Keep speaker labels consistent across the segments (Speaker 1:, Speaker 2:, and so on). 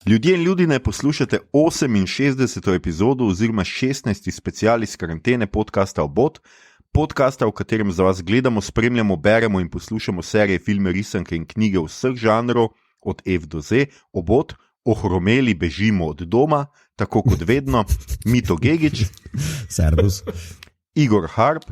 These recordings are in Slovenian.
Speaker 1: Ljudje in ljudine, poslušate 68. epizodo oziroma 16. special iz karantene podcasta Obot, podcasta, v katerem za vas gledamo, spremljamo, beremo in poslušamo serije, filme, risanke in knjige vseh žanrov, od F do Z. Obot, ohromeli bežimo od doma, tako kot vedno, Mito Gegić,
Speaker 2: Servus,
Speaker 1: Igor Harp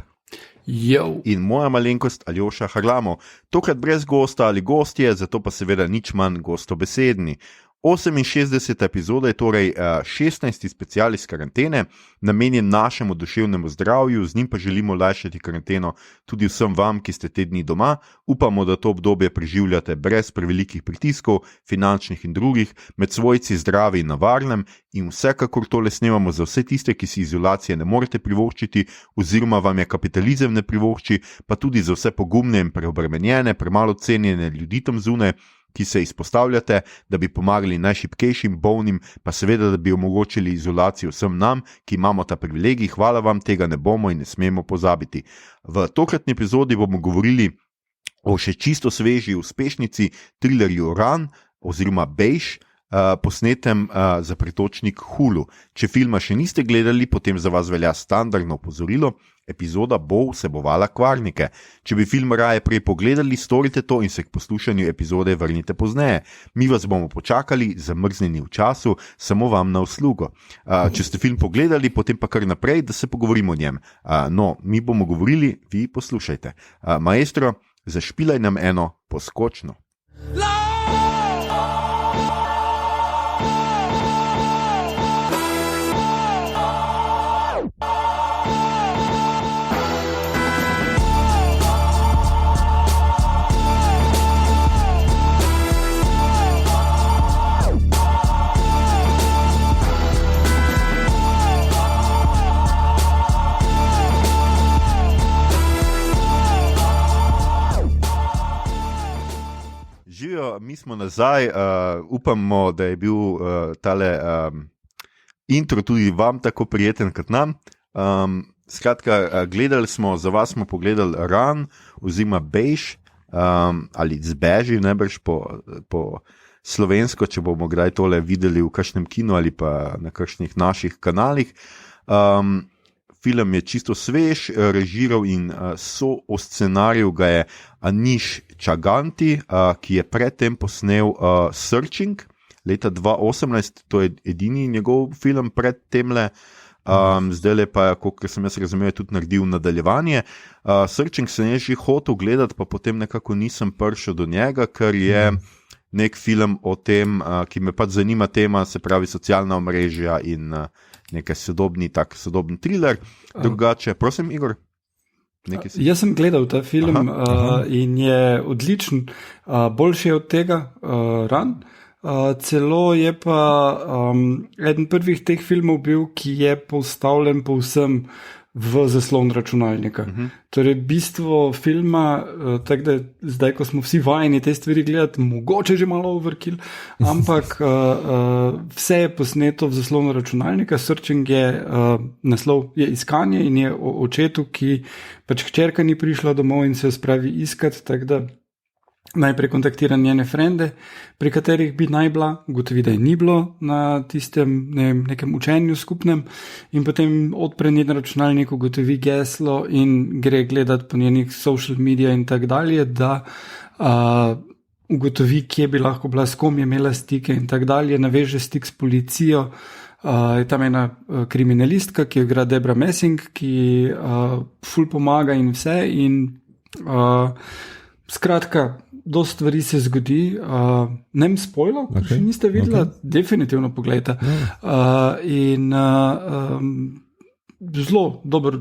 Speaker 3: Yo.
Speaker 1: In moja malenkost Aljoša Harlamov. Tokrat brez gosta ali gostje, zato pa seveda nič manj gostobesedni. 68. epizoda je torej 16. special iz karantene, namenjen našemu duševnemu zdravju, z njim pa želimo olajšati karanteno tudi vsem vam, ki ste te dni doma. Upamo, da to obdobje preživljate brez prevelikih pritiskov, finančnih in drugih, med svojci zdravi in na varnem, in vsekakor tole snemamo za vse tiste, ki si izolacije ne morete privoščiti oziroma vam je kapitalizem ne privošči, pa tudi za vse pogumne in preobremenjene, premalo cenjene ljudi tam zunaj, ki se izpostavljate, da bi pomagali najšibkejšim, bolnim, pa seveda, da bi omogočili izolacijo vsem nam, ki imamo ta privilegij. Hvala vam, tega ne bomo in ne smemo pozabiti. V tokratni epizodi bomo govorili o še čisto sveži uspešnici thrillerju Run oziroma Bež, posnetem za pretočnik Hulu. Če filma še niste gledali, potem za vas velja standardno opozorilo, epizoda bo vsebovala kvarnike. Če bi film raje prej pogledali, storite to in se k poslušanju epizode vrnite pozneje. Mi vas bomo počakali, zamrznjeni v času, samo vam na uslugo. Če ste film pogledali, potem pa kar naprej, da se pogovorimo o njem. No, mi bomo govorili, vi poslušajte. Maestro, zašpilaj nam eno poskočno. Živijo, mi smo nazaj, upamo, da je bil tale intro tudi vam tako prijeten kot nam. Skratka, gledali smo, za vas smo pogledali Run oziroma Bež, ali Zbeži, najbrž po slovensko, če bomo kdaj tole videli v kakšnem kinu ali pa na kakšnih naših kanalih. Film je čisto svež, režiral in so-scenarij ga je Anish Chaganty, ki je predtem posnel Searching leta 2018, to je edini njegov film pred temle. Zdaj pa, kot sem jaz razumel, tudi naredil nadaljevanje. Searching sem že hotel gledati, pa potem nekako nisem prišel do njega, ker je nek film o tem, ki me pač zanima tema, se pravi socialna omrežja in nekaj sodobni thriller. Drugače, prosim, Igor.
Speaker 3: Jaz sem gledal ta film in je odličen, boljši je od tega Run. Celo je pa eden prvih teh filmov bil, ki je postavljen povsem v zaslon računalnika. Torej, bistvo filma, tako da zdaj, ko smo vsi vajeni te stvari gledati, mogoče že malo overkill, ampak vse je posneto v zaslonu računalnika. Searching je naslov, je iskanje in je o očetu, ki pač hčerka ni prišla domov in se spravi iskati, tako da najprej kontaktira njene frende, pri katerih bi naj bila, ugotovi, da je ni bilo na tistem nekem učenju skupnem, in potem odpre njen računalnik, ugotovi geslo in gre gledati po njenih social media in tak dalje, da ugotovi, kje bi lahko bila, s kom je imela stike in tak dalje, naveže stik s policijo. Je tam ena kriminalistka, ki jo igra Debra Messing, ki ful pomaga in vse, in skratka, dosti stvari se zgodi, ne mi spoilov, če niste videla, definitivno pogledajte. In zelo dober,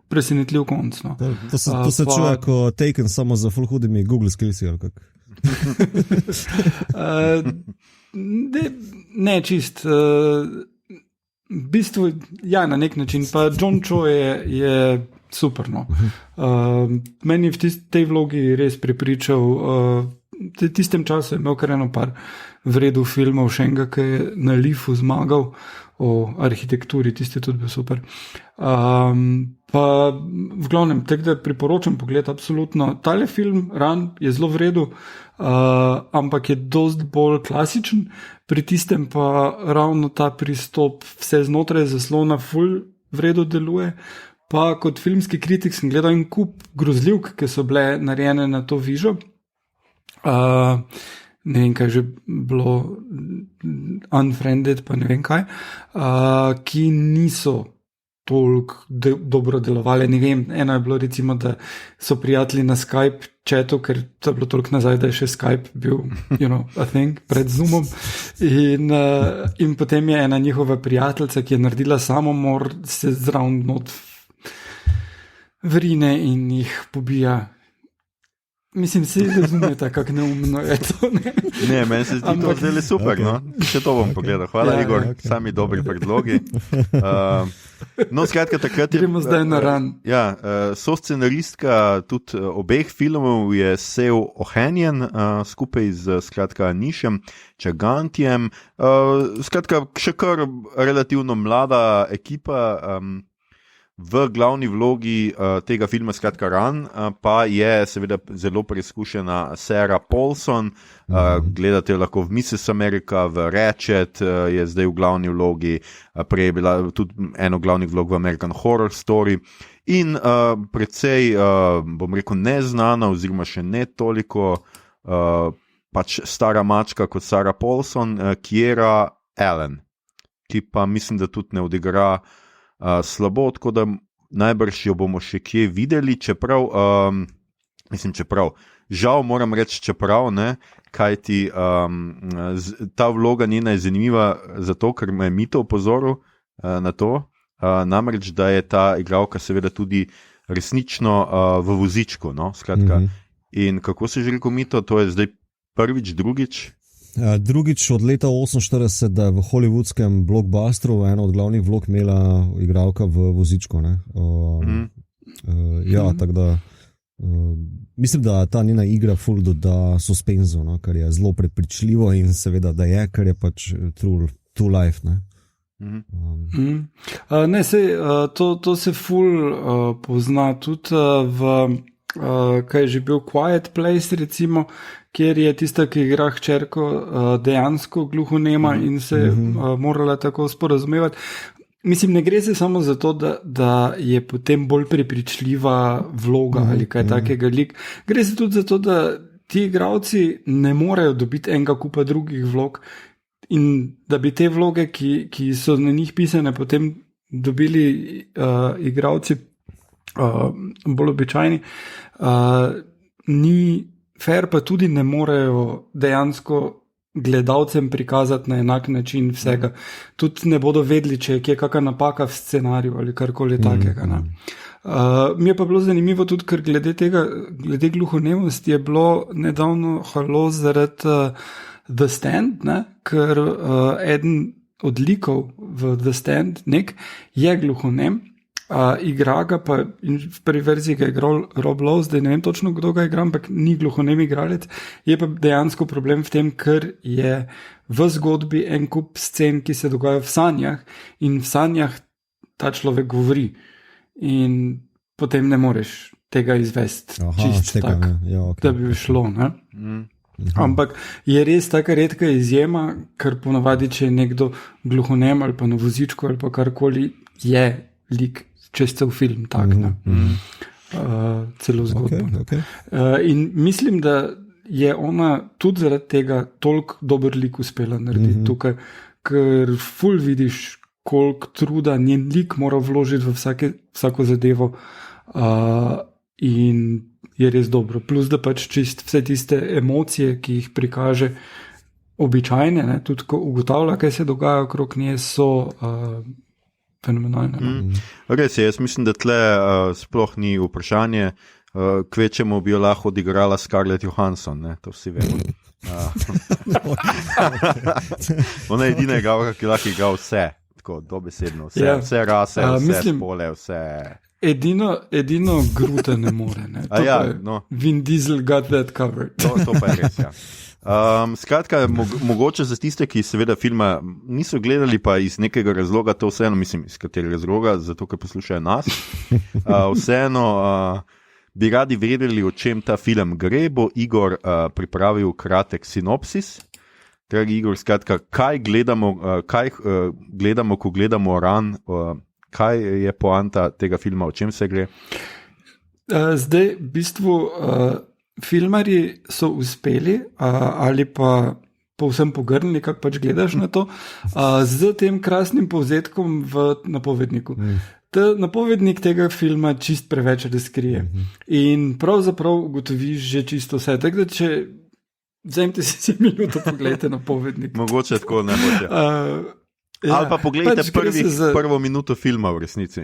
Speaker 3: presenetljiv konc. No.
Speaker 2: To se čuje, ko Taken samo za full hudimi Google skillsi, ali kak?
Speaker 3: Ne, čist. V bistvu, ja, na nek način. Pa John Cho je super, no. Meni v tej vlogi res prepričal, v tistem času je imel kar eno par v redu filmov, še enega, ki je na Leafu zmagal, o arhitekturi, tisti tudi bil super. Pa v glavnem, tako da priporočam pogled, absolutno. Tale film, Run, je zelo v redu, ampak je dost bolj klasičen, pri tistem pa ravno ta pristop vse znotraj zaslona ful v redu deluje. Pa kot filmski kritik sem gledal en kup grozljivk, ki so bile narejene na to vižo. Ne vem, kaj že bilo, Unfriended, pa ne vem kaj, ki niso toliko dobro delovali. Ne vem, eno je bilo recimo, da so prijatelji na Skype chatu, ker to je bilo toliko nazaj, da je še Skype bil, a thing, pred Zoomom. In potem je ena njihova prijateljica, ki je naredila samomor, se zraven not vrine in jih pobija. Mislim, se razumete, kako neumno je to.
Speaker 1: Ne, meni se zdi to zelo super. Okay. No? Še to bom pogledal. Hvala, Igor. Okay. Sami dobri predlogi. No, skratka, takrat je...
Speaker 3: Gremo zdaj na Run.
Speaker 1: Ja, soscenaristka tudi obeh filmov je Seo Ohanian, skupaj z skratka Nišem Čagantjem. Skratka, še kar relativno mlada ekipa, v glavni vlogi tega filma, skratka Run, pa je seveda zelo preizkušena Sarah Paulson, gledate lahko v Mrs. America, v Ratchet, je zdaj v glavni vlogi, prej je bila tudi eno glavnih vlog v American Horror Story in precej, bom rekel, neznana oziroma še ne toliko pač stara mačka kot Sarah Paulson, Kiera Allen, ki pa mislim, da tudi ne odigra slabo, tako da najbrž jo bomo še kje videli, čeprav, žal moram reči čeprav, ne, kajti ta vloga njena je zanimiva zato, ker me je Mito opozoril na to, namreč, da je ta igralka seveda tudi resnično v vozičku, no, skratka. In kako se že rekel Mito, to je zdaj prvič, drugič?
Speaker 2: Drugič od leta 1948, da je v hollywoodskem blockbusteru ena od glavnih vlog imela igralka v vozičku. Ja, tako da mislim, da ta njena igra ful doda suspenzo, no, kar je zelo prepričljivo in seveda, da je, kar je pač true life. Ne?
Speaker 3: Ne, sej, to se ful pozna tudi kaj je že bil Quiet Place, recimo, kjer je tista, ki igra hčerko, dejansko gluhonema in se morala tako sporazumevati. Mislim, ne gre se samo za to, da je potem bolj prepričljiva vloga ali kaj takega lik. Gre se tudi za to, da ti igralci ne morejo dobiti enega kupa drugih vlog in da bi te vloge, ki so na njih pisane, potem dobili igralci bolj običajni, ni fair, pa tudi ne morejo dejansko gledalcem prikazati na enak način vsega. Tudi ne bodo vedeli, če je kakšna napaka v scenariju ali karkoli takega. Mi je pa bilo zanimivo tudi, ker glede gluhonemosti je bilo nedavno halo zaradi The Stand, ne? Ker eden od likov v The Stand, je gluhonem, igra ga pa, in v prvi verziji ga je igral Rob Lowe, zdaj ne vem točno, kdo ga igra, ampak ni gluhonem igralec, je pa dejansko problem v tem, ker je v zgodbi en kup scen, ki se dogajajo v sanjah in v sanjah ta človek govori in potem ne moreš tega izvesti čisto tako, da bi šlo, ne? Ampak je res taka redka izjema, ker ponavadi, če je nekdo gluhonem ali pa na vozičku ali pa karkoli, je lik čez cel film tak, celo zgodbo. Okay. In mislim, da je ona tudi zaradi tega toliko dober lik uspela narediti tukaj, ker ful vidiš, koliko truda njen lik mora vložiti v vsako zadevo in je res dobro. Plus, da pač čist vse tiste emocije, ki jih prikaže običajne, ne, tudi ko ugotavlja, kaj se dogaja okrog nje, so fenomenalne.
Speaker 1: Res je, jaz mislim, da tle sploh ni vprašanje, kvečemu bi jo lahko odigrala Scarlett Johansson, ne? To vsi vemo. Ona je edina igralka, ki lahko igra vse, tako dobesedno, vse rase, vse spole, vse...
Speaker 3: Edino Gruta ne more, ne? Vin Diesel got that covered.
Speaker 1: To pa je res, ja. Skratka, mogoče za tiste, ki seveda filma niso gledali, pa iz nekega razloga, to vseeno, mislim, iz katerega razloga, zato ker poslušajo nas, vseeno bi radi vedeli, o čem ta film gre, bo Igor pripravil kratek sinopsis. Dragi Igor, skratka, kaj gledamo, ko gledamo Ran, kaj je poanta tega filma, o čem se gre?
Speaker 3: Zdaj, v bistvu, filmarji so uspeli ali pa povsem pogrnili, kako pač gledaš na to, z tem krasnim povzetkom v napovedniku. Ta napovednik tega filma čist preveč razkrije in pravzaprav ugotoviš že čisto vse. Tako da, če vzemite si minuto, pogledajte napovednik.
Speaker 1: Mogoče tako ne boče. Ali pa pogledajte pač prvo minuto filma v resnici,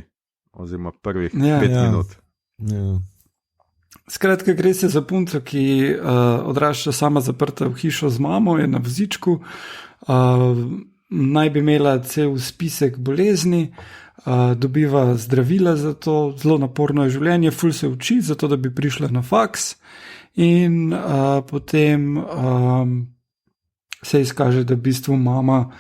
Speaker 1: oziroma prvih 5 minut.
Speaker 2: Ja.
Speaker 3: Skratka, gre se za punco, ki odrašča sama zaprta v hišo z mamo, je na vozičku, naj bi imela cel spisek bolezni, dobiva zdravila za to, zelo naporno je življenje, ful se uči, zato da bi prišla na faks in potem se izkaže, da v bistvu mama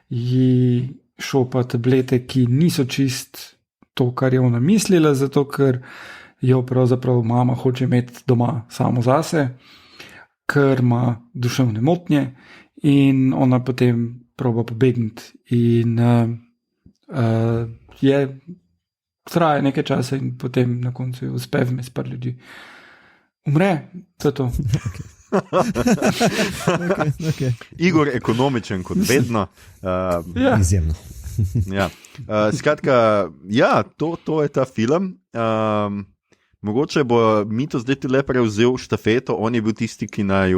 Speaker 3: ji šopa tablete, ki niso čist to, kar je ona mislila, zato ker jo pravzaprav mama hoče imeti doma samo zase, ker ima duševne motnje in ona potem proba pobegniti in traja nekaj časa in potem na koncu uspe vmes par ljudi. Umre, to je to.
Speaker 2: Okay.
Speaker 1: Igor ekonomičen kot vedno.
Speaker 2: Izjemno.
Speaker 1: Skratka, to je ta film. Mogoče bo Mito zdaj ti le prevzel štafeto, on je bil tisti, ki naj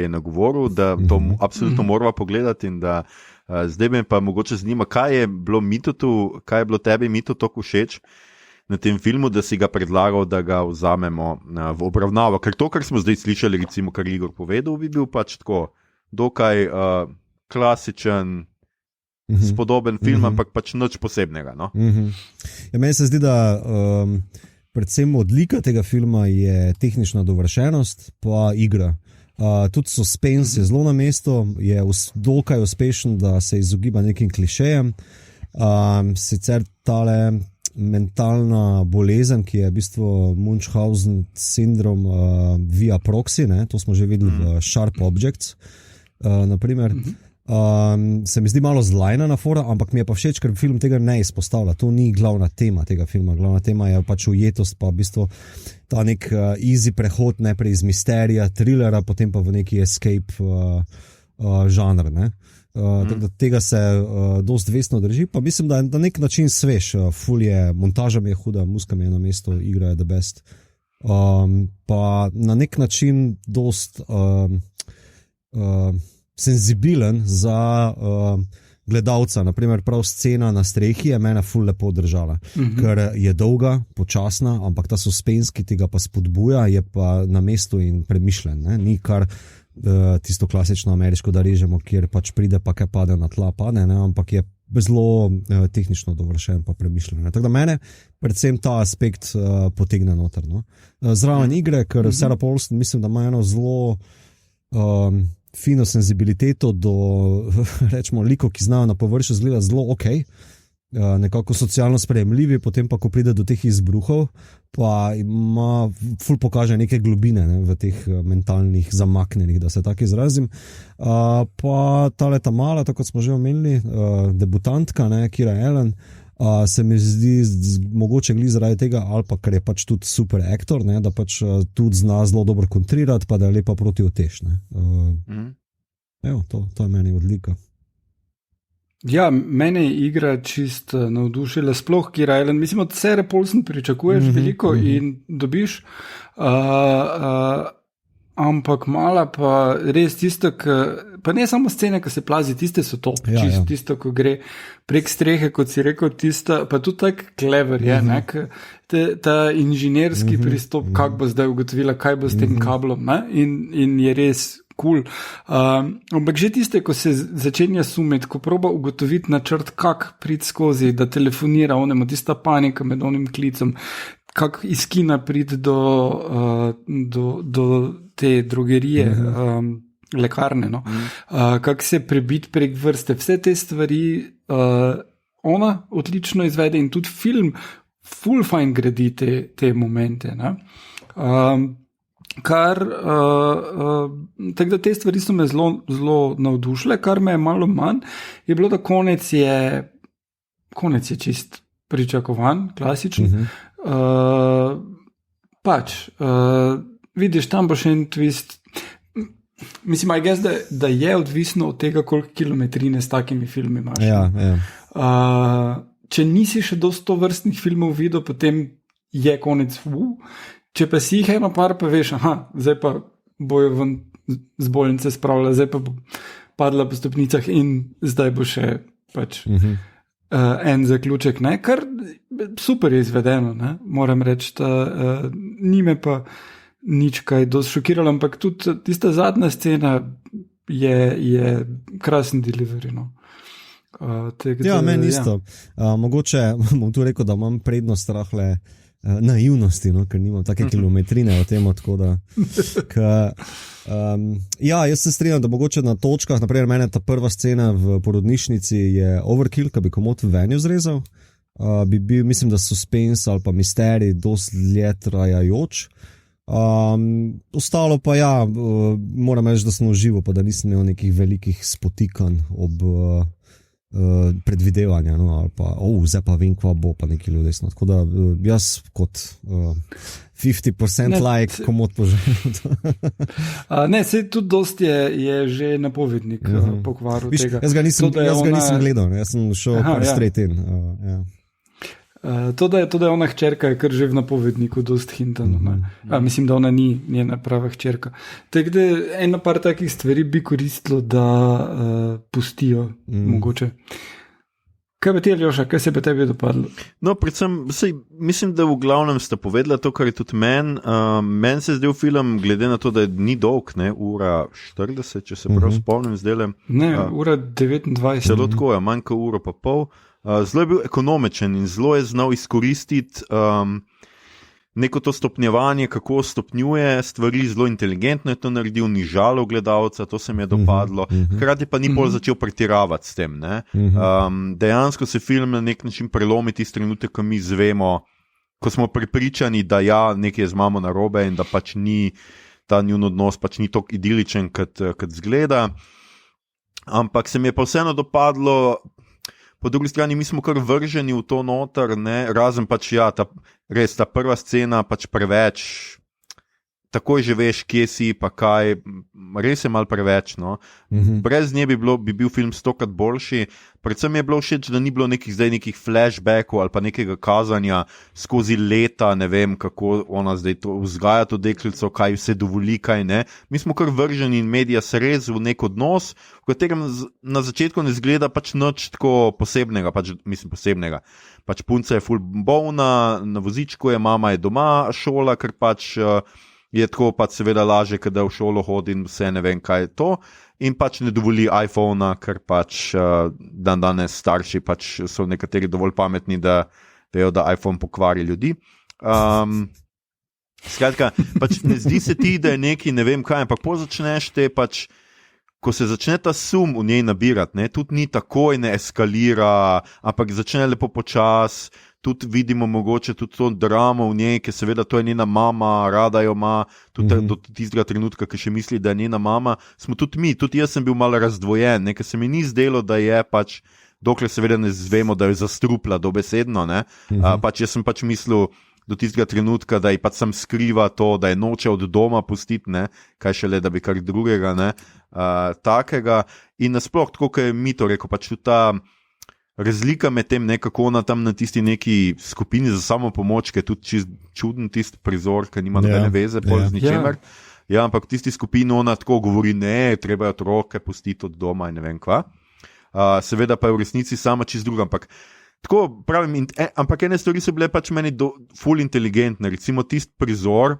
Speaker 1: je nagovoril, da to absolutno morava pogledati in da zdaj me pa mogoče zanima, kaj je bilo tebi Mito toliko všeč na tem filmu, da si ga predlagal, da ga vzamemo v obravnavo. Ker to, kar smo zdaj slišali, recimo, kar Igor povedal, bi bil pač tako dokaj klasičen, spodoben film, ampak pač nič posebnega. No?
Speaker 2: Ja, meni se zdi, da predvsem odlika tega filma je tehnična dovršenost pa igra. Tudi suspense je zelo na mestu, je dokaj uspešen, da se izogiba nekim klišejem. Sicer tale mentalna bolezen, ki je v bistvu Munchausen sindrom via proxy, to smo že videli v Sharp Objects, naprimer. Se mi zdi malo zlajna fora, ampak mi je pa všeč, ker film tega ne izpostavlja. To ni glavna tema tega filma. Glavna tema je pač ujetost, pa v bistvu ta nek easy prehod najprej iz misterija, thrillera, potem pa v neki escape žanr. Tega se dost vestno drži, pa mislim, da je na nek način svež. Ful je, montaža mi je huda, muska mi je na mestu, igra je the best. Pa na nek način dost senzibilen za gledalca. Naprimer, prav scena na strehi je mene ful lepo držala, ker je dolga, počasna, ampak ta suspens, ki tega pa spodbuja, je pa na mestu in premišljen. Ni kar tisto klasično ameriško, da režemo, kjer pač pride, pa kaj pade na tla, ampak je zelo tehnično dovršen pa premišljen. Tako da mene predvsem ta aspekt potegne noter. Zraven igre, ker Sarah Paulson mislim, da ima eno zelo fino senzibiliteto do, rečemo, likov, ki znajo na površju izgleda zelo ok, nekako socialno sprejemljivi, potem pa, ko pride do teh izbruhov, pa ima, ful pokaže neke globine v teh mentalnih zamaknenih, da se tako izrazim. Pa tale ta mala, tako kot smo že omenili, debutantka, Kira Ellen, se mi zdi mogoče glih zaradi tega, ali pa ker je pač tudi super aktor, da pač tudi zna zelo dobro kontrirati, pa da je lepa proti utež. Evo, to je meni odlika.
Speaker 3: Ja, mene je igra čist navdušila, sploh Kira Ellen. Mislim, od Sarah Paulson pričakuješ veliko in dobiš, ampak mala pa res tisto, pa ne samo scene, ki se plazi, tiste so top, tisto, ko gre prek strehe, kot si rekel, tista, pa tudi tak clever je, ta inženirski pristop, kako bo zdaj ugotovila, kaj bo s tem kablom, in je res cool. Ampak že tiste, ko se začenja sumiti, ko proba ugotoviti načrt, kak priti skozi, da telefonira onemu, tista panika med onim klicem, kako iz kina priti do te drogerije. lekarne, no. Kako se prebiti prek vrste. Vse te stvari ona odlično izvede in tudi film full fine gradi te momente. Tako da te stvari so me zelo, zelo navdušile, kar me je malo manj, je bilo, da konec je čist pričakovan, klasičen. Vidiš, tam bo še en twist. Mislim, da je odvisno od tega, koliko kilometrine s takimi filmi imaš. Če nisi še dosti tovrstnih filmov videl, potem je konec. Če pa si jih eno par, pa veš, zdaj pa bojo ven z bolnice spravila, zdaj pa bo padla po stopnicah in zdaj bo še en zaključek. Ne? Kar super je izvedeno, ne? Moram reči, da ni me pa nič kaj dosti šokiralo, ampak tudi tista zadnja scena je krasen delivery. No.
Speaker 2: Meni isto. Mogoče bom tu rekel, da imam prednost rahle naivnosti, no, ker nimam take kilometrine o tem, tako da jaz se strinjam, da mogoče na točkah, naprimer mene ta prva scena v porodnišnici je overkill, ki bi komot venju zrezal, bi bil, mislim, da suspense ali pa misterij dosti dlje trajajoč. Ostalo pa moram reči, da sem užival, pa da nisem imel nekih velikih spotikanj ob predvidevanja, no, ali pa zdaj pa vem, kva bo, pa nekaj ljudesno. Tako da jaz kot 50% like komot poželjam.
Speaker 3: Ne, sej tudi dosti je že napovednik pokvaril tega.
Speaker 2: Jaz ga nisem gledal, jaz sem šel straight in.
Speaker 3: To, da je ona hčerka, je kar že v napovedniku dosti hintano. Mislim, da ona ni njena prava hčerka. Tako da eno par takih stvari bi koristilo, da pustijo mogoče. Kaj bi ti, Aljoša, kaj se bi tebi dopadlo?
Speaker 1: No, predvsem, mislim, da v glavnem sta povedala to, kar je tudi meni. Meni se je zdel film, glede na to, da ni dolg, ne, ura 40, če se prav spomnim zdaj.
Speaker 3: Ne, ura 29.
Speaker 1: Zelo tako je, manjka uro pa pol. Zelo je bil ekonomičen in zelo je znal izkoristiti neko to stopnjevanje, kako stopnjuje stvari, zelo inteligentno je to naredil, ni žalil gledalca, to se mi je dopadlo, hkrati pa ni pol začel pretiravati s tem. Ne? Dejansko se film na nek način prelomi tisti trenutek, ko mi zvemo, ko smo prepričani, da nekaj je z mamo narobe in da pač ni ta njun odnos pač ni tako idiličen, kot zgleda. Ampak se mi je pa vseeno dopadlo. Po drugi strani mi smo kar vrženi v to noter, ne? Razen pač res ta prva scena pač preveč, takoj že veš, kje si, pa kaj, res je malo preveč, no. Brez nje bi bil film 100-krat boljši, predvsem mi je bilo všeč, da ni bilo nekih flashbackov ali pa nekega kazanja skozi leta, ne vem, kako ona zdaj to vzgaja to deklico, kaj vse dovoli, kaj ne. Mi smo kar vrženi in medija se res v nek odnos, v katerem na začetku ne zgleda pač nič tako posebnega, posebnega. Pač punca je ful bolna, na vozičku je, mama je doma, šola, ker pač je tako pač seveda laže, kada v šolo hodi in vse ne vem, kaj je to. In pač ne dovoli iPhona, ker pač danes starši pač so nekateri dovolj pametni, da vejo, da iPhone pokvari ljudi. Skratka, pač ne zdi se ti, da je neki, ne vem kaj, ampak začneš te pač, ko se začne ta sum v njej nabirati, ne, tudi ni takoj, ne eskalira, ampak začne lepo počas, tudi vidimo mogoče tudi to dramo v njej, ker seveda to je njena mama, rada jo ima, tudi do tistega trenutka, ki še misli, da je njena mama, smo tudi mi, tudi jaz sem bil malo razdvojen, ne, ker se mi ni zdelo, da je pač, dokler seveda ne zvemo, da jo zastrupla dobesedno, ne, pač jaz sem pač mislil, do tistega trenutka, da ji pač sam skriva to, da je noče od doma pustiti, ne, kaj šele, da bi kar drugega, ne, takega. In nasploh, tako kot je Mito rekel, pač tudi ta razlika med tem, ne, kako ona tam na tisti neki skupini za samo pomoč, ki je tudi čist čuden tisti prizor, ki nima nobene veze z ničemer. Ja, ampak v tisti skupini ona tako govori, ne, treba je otroke pustiti od doma in ne vem kva. Seveda pa je v resnici sama čist druga, ampak tako pravim, ampak ene stvari so bile pač meni ful inteligentne, recimo tisti prizor,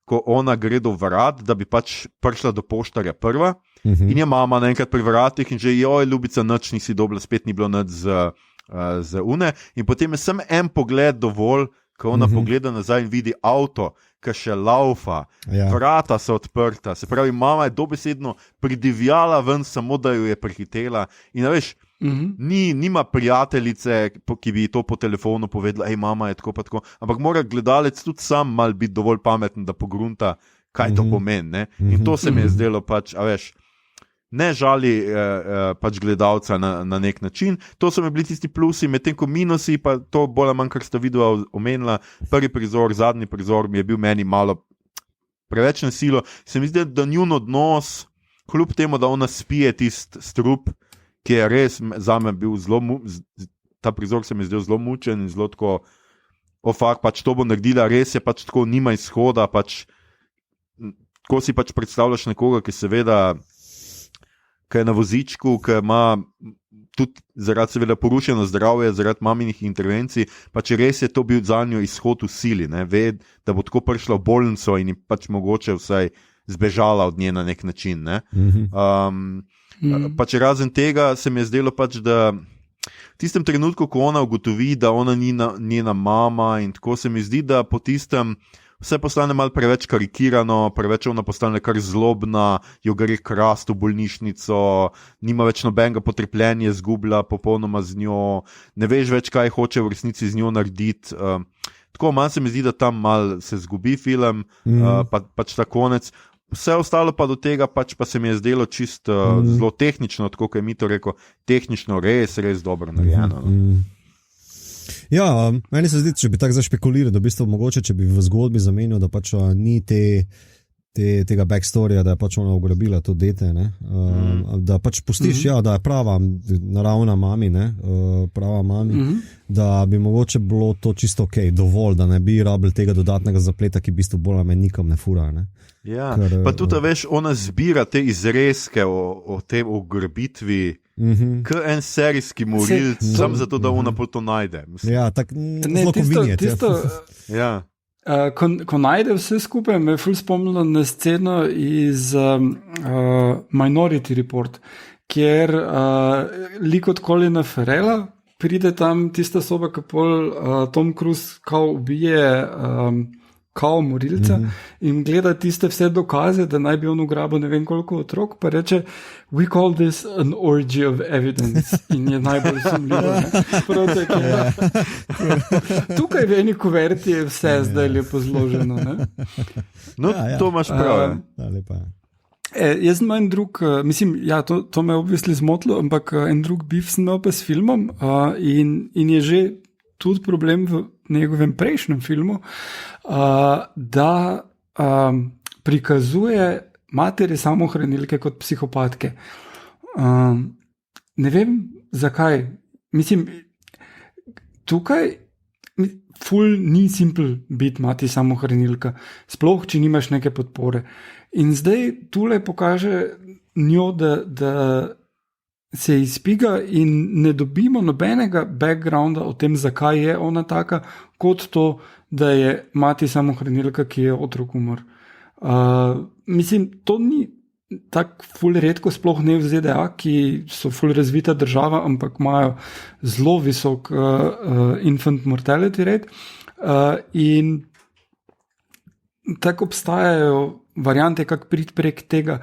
Speaker 1: ko ona gre do vrat, da bi pač prišla do poštarja prva in je mama naenkrat pri vratih in že, joj, ljubica, nič nisi dobila, spet ni bilo nič z une in potem je samo en pogled dovolj, ko ona pogleda nazaj in vidi avto, ki še laufa, vrata so odprta, se pravi, mama je dobesedno pridivjala ven, samo da jo je prehitela. In veš, nima prijateljice, ki bi to po telefonu povedala, mama je tako pa tako, ampak mora gledalec tudi sam mal biti dovolj pameten, da pogrunta, kaj to pomeni. Ne? In to se mi je zdelo pač, a veš, ne žali pač gledalca na nek način. To so mi bili tisti plusi, medtem ko minusi, pa to bolj ali manj, kar sta videla omenila, prvi prizor, zadnji prizor mi je bil meni malo preveč nasilo. Se mi zdi, da njun odnos, kljub temu, da ona spije tisti strup, ki je res zame bil zelo, ta prizor se mi zdel zelo mučen in zelo tako, pač to bo naredila, res je pač tako, nima izhoda, pač, ko si pač predstavljaš nekoga, ki seveda, ki je na vozičku, ki ima tudi zaradi seveda porušeno zdravje, zaradi maminih intervencij, pa če res je to bil za njo izhod v sili, ne, ve, da bo tako prišla v bolnico in pač mogoče vsaj zbežala od nje na nek način. Ne. Pač razen tega se mi je zdelo pač, da v tistem trenutku, ko ona ugotovi, da ona ni njena mama in tako se mi zdi, da po tistem vse postane malo preveč karikirano, preveč ona postane kar zlobna, jo gre krast v bolnišnico, nima več nobenega potrpljenja, zgublja popolnoma z njo, ne veš več, kaj hoče v resnici z njo narediti. Tako manj se mi zdi, da tam mal se zgubi film, pač ta konec. Vse ostalo pa do tega pač pa se mi je zdelo čisto zelo tehnično, tako kot je Mito rekel, tehnično res dobro narejeno.
Speaker 2: Ja, meni se zdi, če bi tako zašpekuliral, da v bistvu mogoče, če bi v zgodbi zamenil, da pač ni tega backstorija, da je pač ona ugrabila to dete, ne? Da pač pustiš, da je prava naravna mami, ne? Prava mami, da bi mogoče bilo to čisto okej, dovolj, da ne bi rabili tega dodatnega zapleta, ki v bistvu bolj nikam ne fura, ne?
Speaker 1: Ja, pa tudi, veš, ona zbira te izrezke o tem ugrabitvi, kot en serijski morilc, samo zato, da ona pol to najde. Mislim.
Speaker 2: Ja, tako zelo konvinjet.
Speaker 1: Ja.
Speaker 3: Ko najde vse skupaj, me je ful spomnilo na sceno iz Minority Report, kjer lik od Colina Farrella pride tam tista soba, ki pol Tom Cruise kao ubije kao morilca in gleda tiste vse dokaze, da naj bi on ugrabil ne vem koliko otrok, pa reče, we call this an orgy of evidence in je najbolj sumljivo. Tukaj v eni kuverti je vse zdaj lepo zloženo. Ne?
Speaker 1: No, to imaš prav.
Speaker 3: Jaz sem en drug, mislim, ja, to me je obvisli zmotilo, ampak en drug bif sem imel pa s filmom in je že tudi problem v njegovem prejšnjem filmu, da prikazuje matere samohranilke kot psihopatke. Ne vem, zakaj. Mislim, tukaj ful ni simpel biti mati samohranilka, sploh, če nimaš neke podpore. In zdaj tule pokaže njo, da se izpiga in ne dobimo nobenega backgrounda o tem, zakaj je ona taka, kot to, da je mati samohranilka, ki je otrok umor. Mislim, to ni tako ful redko, sploh ne v ZDA, ki so ful razvita država, ampak imajo zelo visok infant mortality rate in tako obstajajo variante, kako priti prek tega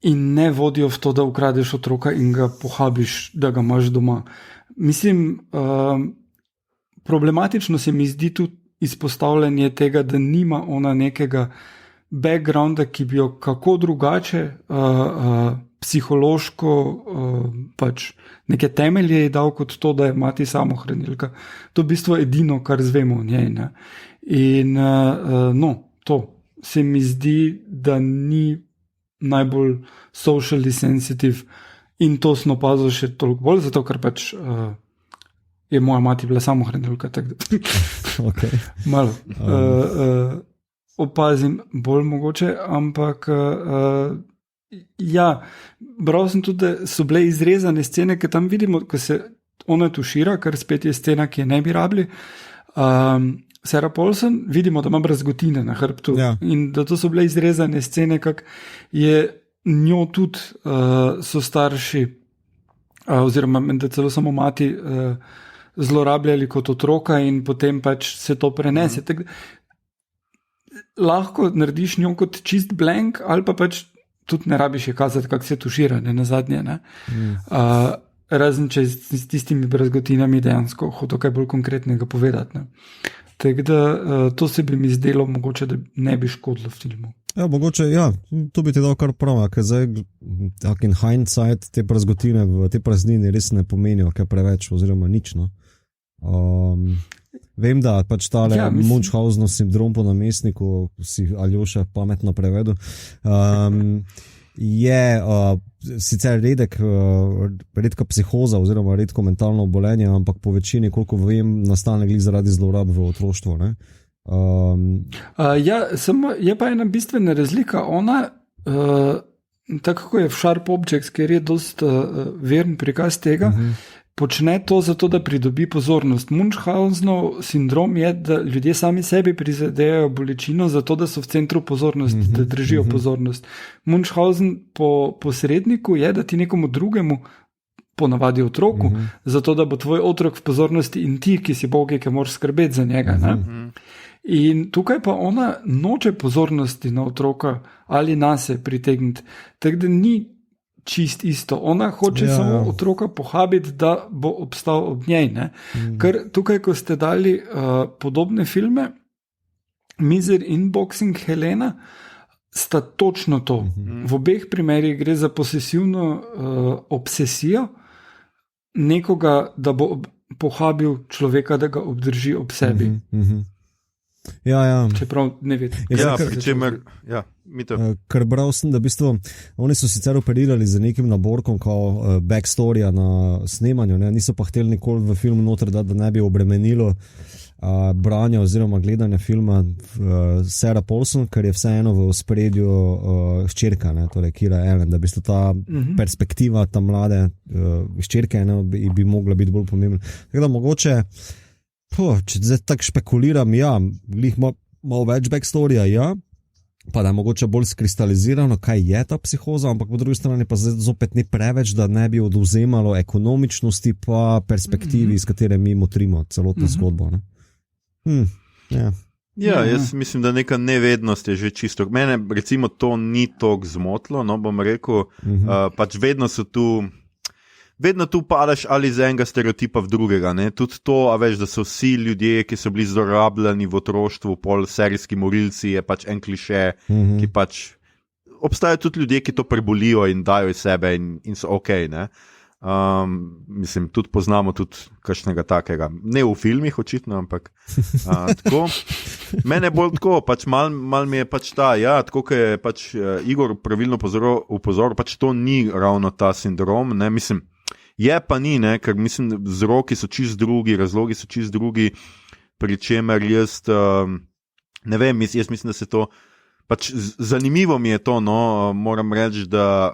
Speaker 3: in ne vodijo v to, da ukradeš otroka in ga pohabiš, da ga imaš doma. Mislim, problematično se mi zdi tudi izpostavljanje tega, da nima ona nekega backgrounda, ki bi jo kako drugače psihološko pač neke temelje je dal kot to, da je mati samohranilka. To je v bistvu edino, kar zvemo o njej. Ne? In to se mi zdi, da ni najbolj socially sensitive in to sem opazil še toliko bolj, zato ker pač je moja mati bila samohranilka.
Speaker 2: Okay.
Speaker 3: Malo opazim bolj mogoče, ampak ja, bral sem tudi, da so bile izrezane scene, ki tam vidimo, ko se ona tušira, kar spet je scena, ki je ne bi rabili. Sarah Paulson, vidimo, da ima brazgotine na hrbtu in da to so bile izrezane scene, kak je njo tudi so starši, oziroma da celo samo mati zlorabljali kot otroka in potem pač se to prenese. Lahko narediš njo kot čist blank, ali pa pač tudi ne rabiš je kazati, kako se tušira, ne nazadnje. Ne? Razen če s tistimi brazgotinami dejansko hodo kaj bolj konkretnega povedati. Ne? Tako da to se bi mi zdelo mogoče, da ne bi škodilo v filmu.
Speaker 2: Ja, mogoče, ja, to bi ti dal kar prav, ker zdaj, in hindsight, te brazgotine v te praznini res ne pomenijo kaj preveč, oziroma nič, no. Vem, da pač tale Munchausenov sindrom po namestniku, si Aljoša pametno prevedel, je sicer redka psihoza oziroma redko mentalno obolenje, ampak po večini, koliko vem, nastane glih zaradi zlorab v otroštvu, ne?
Speaker 3: Je pa ena bistvena razlika. Ona, tako je v Sharp Objects, ker je dost veren prikaz tega, počne to zato, da pridobi pozornost. Munchausenov sindrom je, da ljudje sami sebi prizadejajo bolečino zato, da so v centru pozornosti, da držijo pozornost. Munchausen po posredniku je, da ti nekomu drugemu, ponavadi otroku, zato, da bo tvoj otrok v pozornosti in ti, ki si bogi, ki moraš skrbeti za njega. In tukaj pa ona noče pozornosti na otroka ali nase pritegniti. Tako da ni čist isto. Ona hoče samo otroka pohabiti, da bo obstal ob njej. Ne? Ker tukaj, ko ste dali podobne filme, Miser in Boxing Helena, sta točno to. V obeh primerih gre za posesivno obsesijo nekoga, da bo pohabil človeka, da ga obdrži ob sebi.
Speaker 2: Ja.
Speaker 3: Čeprav ne ved.
Speaker 2: Ker bral sem, da v bistvu oni so sicer operirali z nekim naborkom kao backstorija na snemanju, ne? Niso pa hteli nikoli v film noter dati, da ne bi obremenilo branja oziroma gledanja filma Sarah Paulson, ker je vseeno v ospredju hčerka, torej Kira Allen, da v bistvu ta perspektiva ta mlade hčerke bi mogla biti bolj pomembna. Tako da mogoče če zdaj tako špekuliram, glih malo več backstorija, pa da je mogoče bolj skristalizirano, kaj je ta psihoza, ampak po drugi strani pa zopet ne preveč, da ne bi odvzemalo ekonomičnosti pa perspektivi, iz katere mi motrimo celotno zgodbo.
Speaker 1: Jaz mislim, da neka nevednost je že čisto. Mene recimo to ni toliko zmotilo, no bom rekel, pač vedno tu padaš ali iz enega stereotipa v drugega, ne? Tudi to, a veš, da so vsi ljudje, ki so bili zlorabljeni v otroštvu, pol serijski morilci, je pač en kliše, ki pač obstajajo tudi ljudje, ki to prebolijo in dajo iz sebe in so okej, ne? Mislim, tudi poznamo tudi kakšnega takega, ne v filmih očitno, ampak tako. Mene bolj tako, pač mal mi je pač tako, kot je pač Igor pravilno upozoril, pač to ni ravno ta sindrom, ne, mislim, je pa ni, ne, ker mislim, vzroki so čist drugi, razlogi so čist drugi, pri čemer jaz ne vem, jaz mislim, da se to pač zanimivo mi je to, no, moram reči, da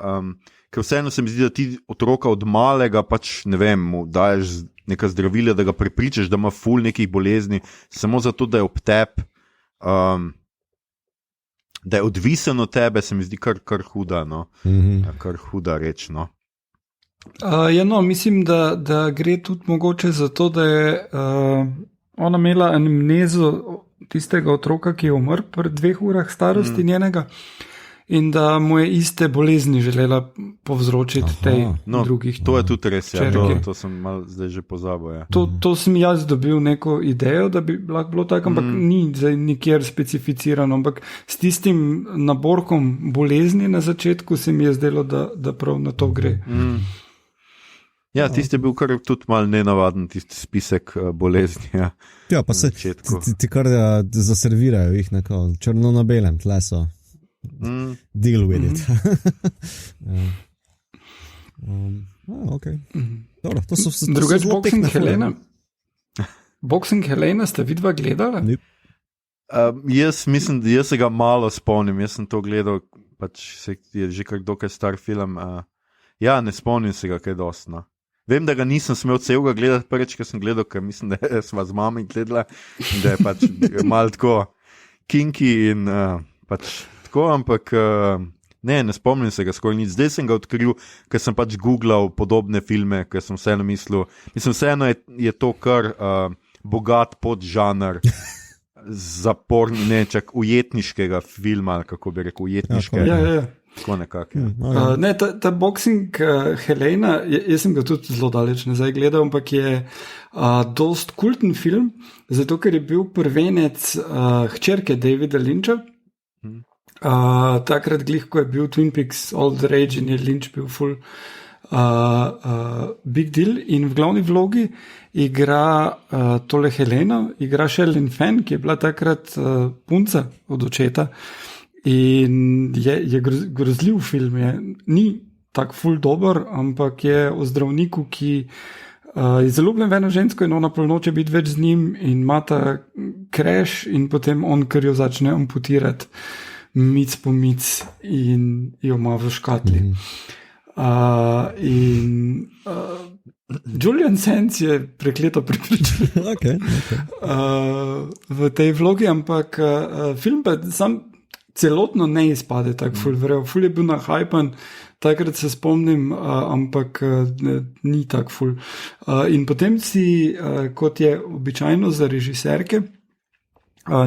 Speaker 1: ker vseeno se mi zdi, da ti otroka od malega pač, ne vem, mu daješ neka zdravila, da ga prepričaš, da ima ful nekih bolezni, samo zato, da je ob teb, da je odvisen od tebe, se mi zdi kar huda, no, kar huda reč, no.
Speaker 3: Mislim, da gre tudi mogoče za to, da je ona imela anamnezo tistega otroka, ki je umrl pri 2 urah starosti njenega in da mu je iste bolezni želela povzročiti tej drugih.
Speaker 1: To je tudi res, to sem malo zdaj že pozabil.
Speaker 3: To sem jaz dobil neko idejo, da bi lahko bilo tako, ampak ni zdaj nikjer specificirano, ampak s tistim naborkom bolezni na začetku se mi je zdelo, da prav na to gre.
Speaker 1: Ja, tisti je bil kar tudi malo nenavaden, tisti spisek bolezni.
Speaker 2: Ja, pa se ti kar zaservirajo jih neko črno na belem, tle so. Deal with it. Ok. Dobro, to so
Speaker 3: drugač Boxing Helena. Boxing Helena ste vidva gledala?
Speaker 1: Jaz mislim, da jaz se ga malo spomnim, jaz sem to gledal, pač je že kar dokaj star film. Ne spomnim se ga kaj dosti, no. Vem, da ga nisem smel celega gledati prvič, ker sem gledal, ker mislim, da sva z mami gledala in da je pač malo tako kinky in pač tako, ampak Ne spomnim se ga skoraj nič. Zdaj sem ga odkril, ker sem pač googlal podobne filme, ker sem vseeno mislil, vseeno je to kar bogat podžanr ujetniškega filma, kako bi rekel, ujetniškega.
Speaker 3: Ja.
Speaker 1: Tako nekako.
Speaker 3: Ta boxing Helena, jaz sem ga tudi zelo daleč nazaj gledal, ampak je dost kulten film, zato ker je bil prvenec hčerke Davida Lyncha. Takrat glih, ko je bil Twin Peaks All the Rage in je Lynch bil full big deal, in v glavni vlogi igra tole Heleno, igra Sherilyn Fenn, ki je bila takrat punca od očeta. In je grozljiv film, ni tak ful dober, ampak je o zdravniku, ki je zaljubljen v eno žensko in ona polnoče biti več z njim in ima ta crash in potem on, ker jo začne amputirati mic po mic in jo ima v škatli. Julian Sands je prekleto pripričan
Speaker 2: Okay.
Speaker 3: v tej vlogi, ampak film pa sam celotno ne izpade tako ful, verjel. Ful je bil nahajpan, takrat se spomnim, ampak ni tako ful. In potem si, kot je običajno za režiserke,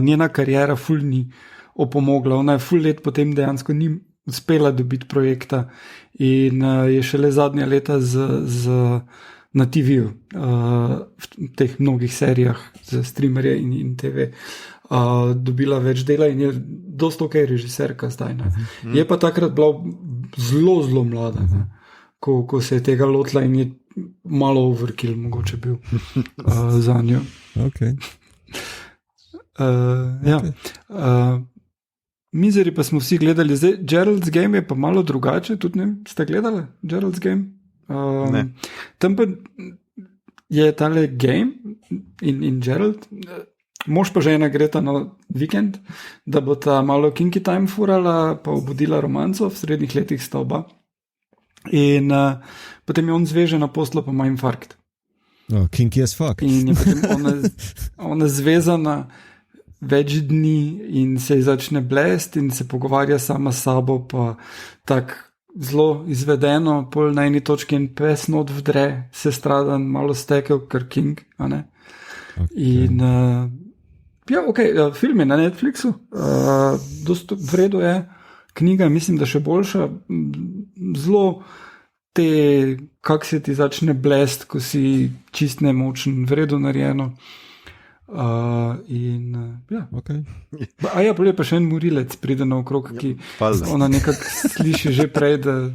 Speaker 3: njena karijera ful ni opomogla. Ona je ful let potem dejansko ni uspela dobiti projekta in je šele zadnja leta na TV-ju, v teh mnogih serijah za streamerje in TV dobila več dela in je dosti okej režiserka zdaj. Je pa takrat bila zelo, zelo mlada, ko se je tega lotila in je malo overkill mogoče bil za njo.
Speaker 2: Okay.
Speaker 3: Misery pa smo vsi gledali. Zdaj, Gerald's Game je pa malo drugače, tudi ne, ste gledali Gerald's Game?
Speaker 1: Ne.
Speaker 3: Tam pa je tale game in Gerald, mož pa žena greta na vikend, da bo ta malo kinky time furala, pa obudila romanco, v srednjih letih sta oba. In potem je on zveže na poslu, pa ima infarkt.
Speaker 2: Kinky as fuck.
Speaker 3: In je potem ona zvezana več dni in se začne blest in se pogovarja sama s sabo, pa tak zelo izvedeno, pol na eni točki in pes not vdre, se stradan, malo stekel, ker king, a ne? Okay. In film je na Netflixu, dosto vredo je, knjiga mislim, da še boljša, zelo te, kak se ti začne blest, ko si čist nemočen, vredo narejeno.
Speaker 2: Okay.
Speaker 3: Bolje pa še en morilec pride na okrog, ki ona nekako sliši že prej, da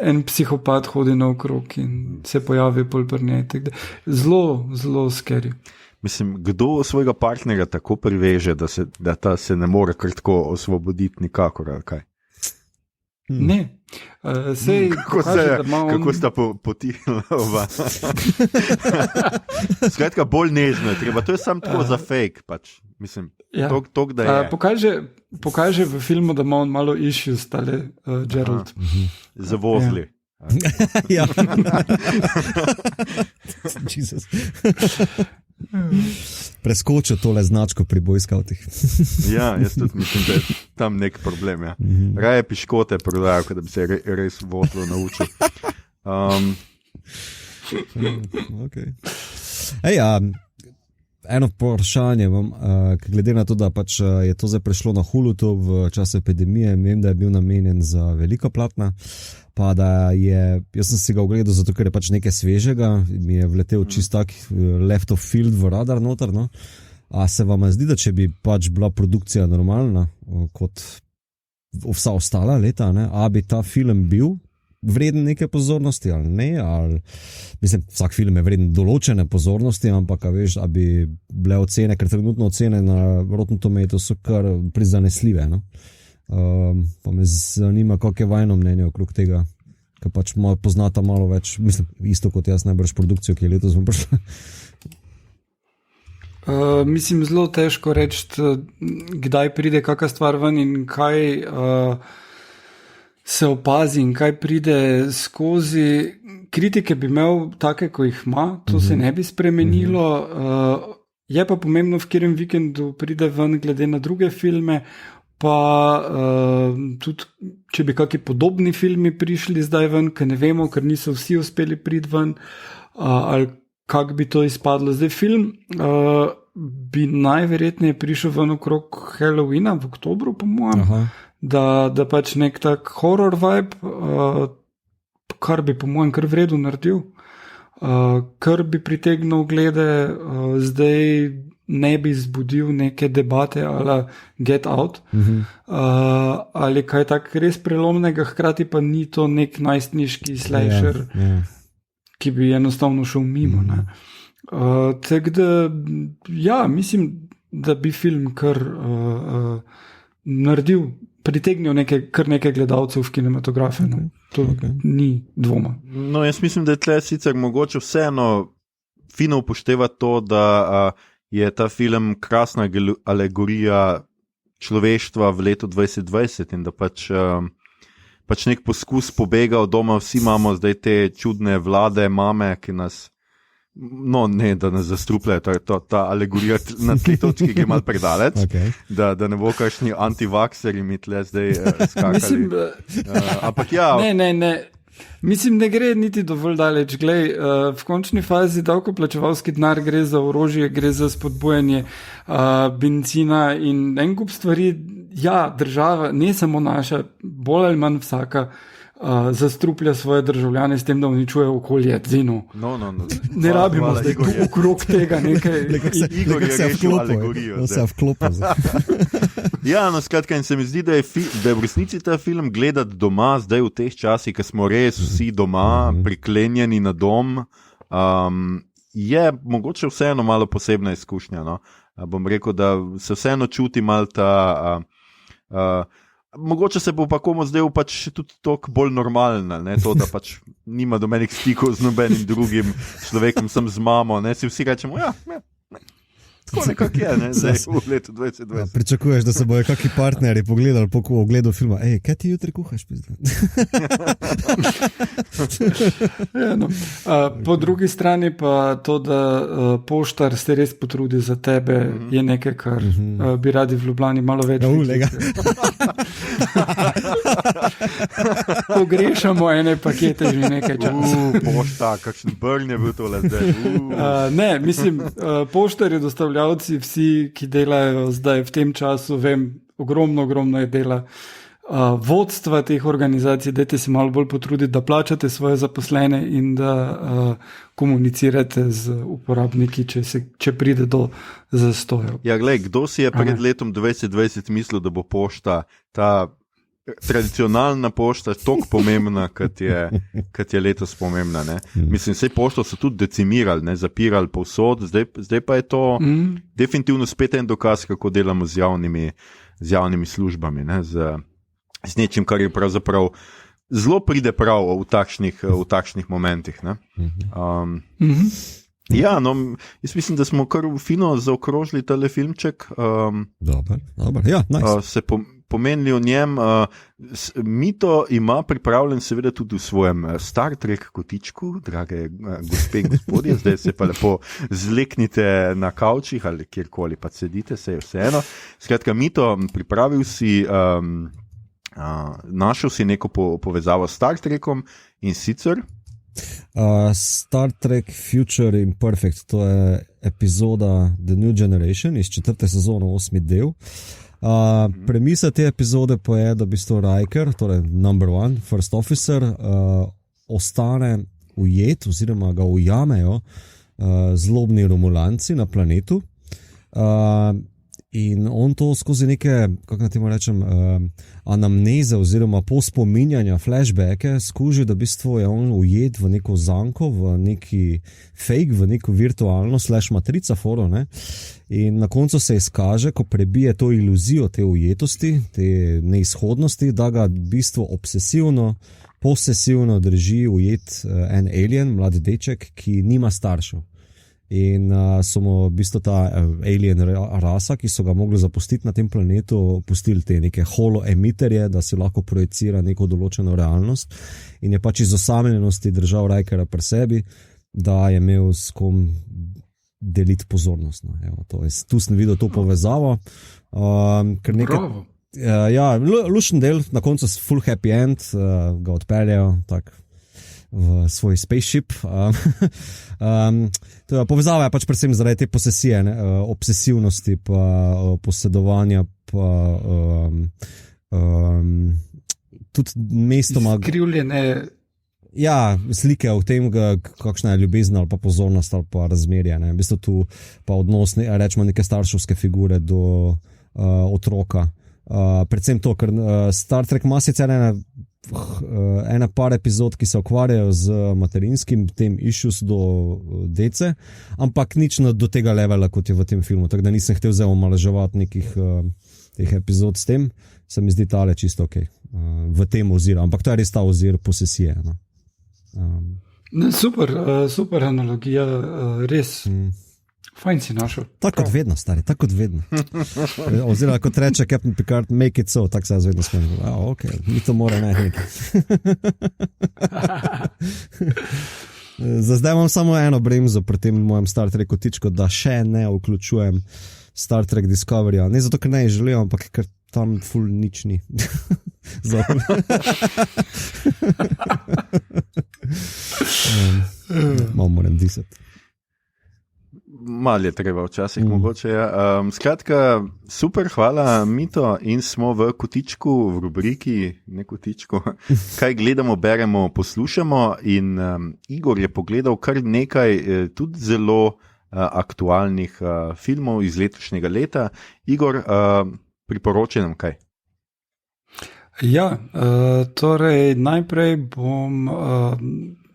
Speaker 3: en psihopat hodi na okrog in se pojavi pol pri njej. Zelo, zelo scary.
Speaker 1: Mislim, kdo svojega partnerja tako priveže, da ta se ne more kar tako osvoboditi nikakor, ali kaj?
Speaker 3: Ne.
Speaker 1: Kako sta potihla oba. Skratka, bolj nežno je treba. To je samo tako za fake. Pač. Mislim, tok, da je.
Speaker 3: Pokaže v filmu, da ima on malo issues, tale Gerald.
Speaker 1: Zavozli.
Speaker 2: Ja. Jesus. Preskočil tole značko pri Boy Scoutih.
Speaker 1: Ja, jaz tudi mislim, da je tam nek problem. Ja. Raje piškote prodajo, da bi se res vozlo naučil.
Speaker 2: Okay. Eno vprašanje imam, glede na to, da pač je to zdaj prešlo na Hulu v času epidemije, vem, da je bil namenjen za veliko platna, pa da je, jaz sem si ga ogledal zato, ker je pač nekaj svežega, mi je vletel čist tak left of field v radar noter, no? A se vam zdi, da če bi pač bila produkcija normalna, kot vsa ostala leta, ne? A bi ta film bil vreden neke pozornosti ali ne, ali mislim, vsak film je vreden določene pozornosti, ampak a veš, a bi bile ocene, ker trenutno ocene na Rotten Tomatoes so kar prizanesljive, no? Pa me zanima, kako je vajno mnenje okrog tega, ker pač poznata malo več, mislim, isto kot jaz najbrž produkcijo, ki je letos vam prišla.
Speaker 3: Mislim, zelo težko reči, kdaj pride kakšna stvar ven in kaj se opazi in kaj pride skozi. Kritike bi imel take, ko jih ima, to se ne bi spremenilo. Je pa pomembno, v katerem vikendu pride ven glede na druge filme. pa tudi, če bi kakšni podobni filmi prišli zdaj ven, ker ne vemo, ker niso vsi uspeli priti ven, ali kako bi to izpadlo. Zdaj film bi najverjetneje prišel ven okrog Halloweena v oktobru, po mojem, da pač nek tak horror vibe, kar bi po mojem kar v redu naredil, kar bi pritegnil glede, zdaj ne bi zbudil neke debate ali Get Out, ali kaj tak res prelomnega, hkrati pa ni to nek najstniški slasher, ki bi enostavno šel mimo. Tako da, ja, mislim, da bi film kar naredil, pritegnil kar nekaj gledalcev v kinematografe. To ni dvoma.
Speaker 1: No, jaz mislim, da je tle sicer mogoče vseeno fino upoštevati to, da je ta film krasna alegorija človeštva v letu 2020 in da pač nek poskus pobega od doma. Vsi imamo zdaj te čudne vlade, mame, ki nas, no ne, da nas zastrupljajo, ta alegorija na tej točki je malo predaleč, da ne bo kakšni antivakseri mi tle zdaj skakali.
Speaker 3: Mislim,
Speaker 1: ampak ja.
Speaker 3: Ne. Mislim, ne gre niti dovolj daleč. Glej, v končni fazi davkoplačevalski denar gre za orožje, gre za spodbujanje bencina in en kup stvari. Ja, država, ne samo naša, bolj ali manj vsaka, zastruplja svoje državljane s tem, da uničuje okolje.
Speaker 1: No.
Speaker 3: Ne rabimo zdaj tu okrog tega nekaj.
Speaker 1: Igor je rešil alegorijo.
Speaker 2: Se vklopa.
Speaker 1: Ja, no skratka, in se mi zdi, da je v resnici ta film gledati doma, zdaj v teh časih, ko smo res vsi doma, priklenjeni na dom, je mogoče vseeno malo posebna izkušnja. No? Bom rekel, da se vseeno čuti malo ta... mogoče se bo pa komu zdaj pač tudi toliko bolj normalna, ne? To, da pač nima domenih stikov z nobenim drugim človekom, sem z mamo, ne? Si vsi rečemo, tako nekako je, ne? Zdaj v letu 2020.
Speaker 2: Pričakuješ, da se bojo kakšni partnerji pogledali po ogledu filma, kaj ti jutri kuhaš?
Speaker 3: Po drugi strani pa to, da poštar se res potrudi za tebe, je nekaj, kar bi radi v Ljubljani malo več. Pogrešamo ene pakete že nekaj časa.
Speaker 1: Pošta, kakšen brn je bil tole zdaj.
Speaker 3: Ne, mislim, poštarji, dostavljavci, vsi, ki delajo zdaj v tem času, vem, ogromno je dela. Vodstva teh organizacij, dajte se malo bolj potruditi, da plačate svoje zaposlene in da komunicirate z uporabniki, če pride do zastojev.
Speaker 1: Ja, glej, kdo si je pred letom 2020 mislil, da bo pošta, ta tradicionalna pošta, toliko pomembna, kot je letos pomembna. Ne? Mislim, vse pošto so tudi decimirali, ne? Zapirali povsod, zdaj pa je to definitivno spet en dokaz, kako delamo z javnimi službami, ne? Z nečim, kar je pravzaprav zelo pride prav v takšnih momentih. Ne? Ja, no, jaz mislim, da smo kar fino zaokrožili tale filmček.
Speaker 2: Dobar. Ja, nice.
Speaker 1: Se pomenili o njem. Mito ima pripravljen seveda tudi v svojem Star Trek kotičku, drage gospe in gospodje, zdaj se pa lepo zleknite na kavčih ali kjerkoli pa sedite, se je vseeno. Skratka, Mito, pripravil si... našel si neko povezavo s Star Trekom in sicer?
Speaker 2: Star Trek Future Imperfect, to je epizoda The New Generation iz 4. sezone, 8. del. Premisa te epizode pa je, da bistvo Riker, torej number one, first officer, ostane ujet oziroma ga ujamejo zlobni Romulanci na planetu. In on to skozi neke, kako na temu rečem, anamneze oziroma pospominjanja, flashbacke, skuži, da v bistvu je on ujet v neko zanko, v neki fake, v neko virtualno /matrica foro, ne? In na koncu se izkaže, ko prebije to iluzijo te ujetosti, te neizhodnosti, da ga v bistvu posesivno drži ujet en alien, mladi deček, ki nima staršev. In so mu v bistvu ta alien rasa, ki so ga mogli zapustiti na tem planetu, pustili te neke holoemiterje, da si lahko projicira neko določeno realnost, in je pač iz osamljenosti držal Rikera pri sebi, da je imel s kom deliti pozornost. No. Evo, tu sem videl to povezavo. Ja, lušen del, na koncu full happy end, ga odpeljajo tak v svoj spaceship. Povezava je pač predvsem zaradi te posesije, obsesivnosti, pa posedovanja, pa tudi mestoma.
Speaker 3: Skrivljene.
Speaker 2: Ja, slike o tem, kakšna je ljubezen ali pa pozornost ali pa razmerje. V bistvu tu pa odnos, rečemo, neke starševske figure do otroka. Predvsem to, ker Star Trek ima sicer ena par epizod, ki se ukvarjajo z materinskim tem issues do dece, ampak nič do tega levela, kot je v tem filmu, tako da nisem hotel zdaj omalovaževati nekih teh epizod s tem, se mi zdi tale čisto ok v tem oziru, ampak to je res ta ozir posesije. No.
Speaker 3: Super analogija, res. Fajn si našel.
Speaker 2: Tako kot vedno, stari, tako kot vedno. Oziroma, kot reče Captain Picard, make it so, tako se jaz vedno smem. Ok, mi to mora nekaj. Za zdaj imam samo eno bremzo pri tem mojem Star Treku tičko, da še ne vključujem Star Trek Discovery. Ne zato, ker ne želim, ampak ker tam ful nič ni. Malo moram disati.
Speaker 1: Mal je treba včasih mogoče. Ja. Skratka, super, hvala Mito in smo v kotičku, v rubriki, ne kotičku, kaj gledamo, beremo, poslušamo in Igor je pogledal kar nekaj tudi zelo aktualnih filmov iz letošnjega leta. Igor, priporočaj nam kaj?
Speaker 3: Ja, torej najprej bom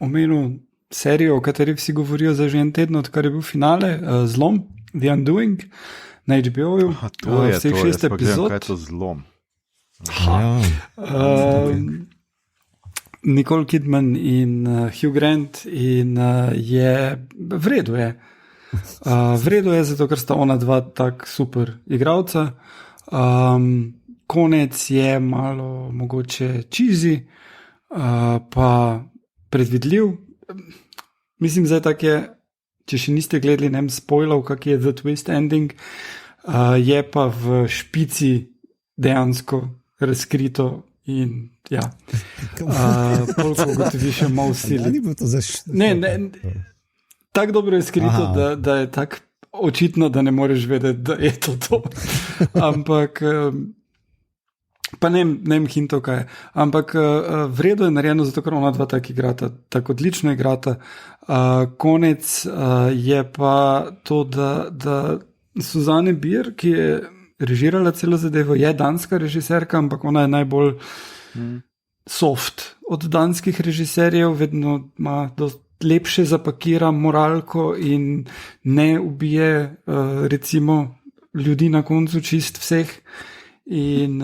Speaker 3: omenil serijo, o kateri vsi govorijo za že en teden, odkar je bil finale, Zlom, The Undoing, na HBO-ju, vseh 6 epizod.
Speaker 1: Kaj je to Zlom?
Speaker 3: Nicole Kidman in Hugh Grant in je vredu je. Vredu je zato, ker sta ona dva tak super igralca. Konec je malo mogoče cheesy, pa predvidljiv. Mislim, zdaj tak je, če še niste gledali, ne vem, spoilov, kak je The Twist Ending, je pa v špici dejansko razkrito in ja, koliko ugotovi še malo sili. Ne, tako dobro je skrito, da je tako očitno, da ne moreš vedeti, da je to. Ampak pa ne vem hintov kaj je, ampak vredo je narejeno zato, ker ona dva tako igrata, tako odlično igrata. Konec je pa to, da Suzanne Bier, ki je režirala celo zadevo, je danska režiserka, ampak ona je najbolj soft od danskih režiserjev, vedno ima lepše zapakira moralko in ne ubije recimo ljudi na koncu čist vseh. In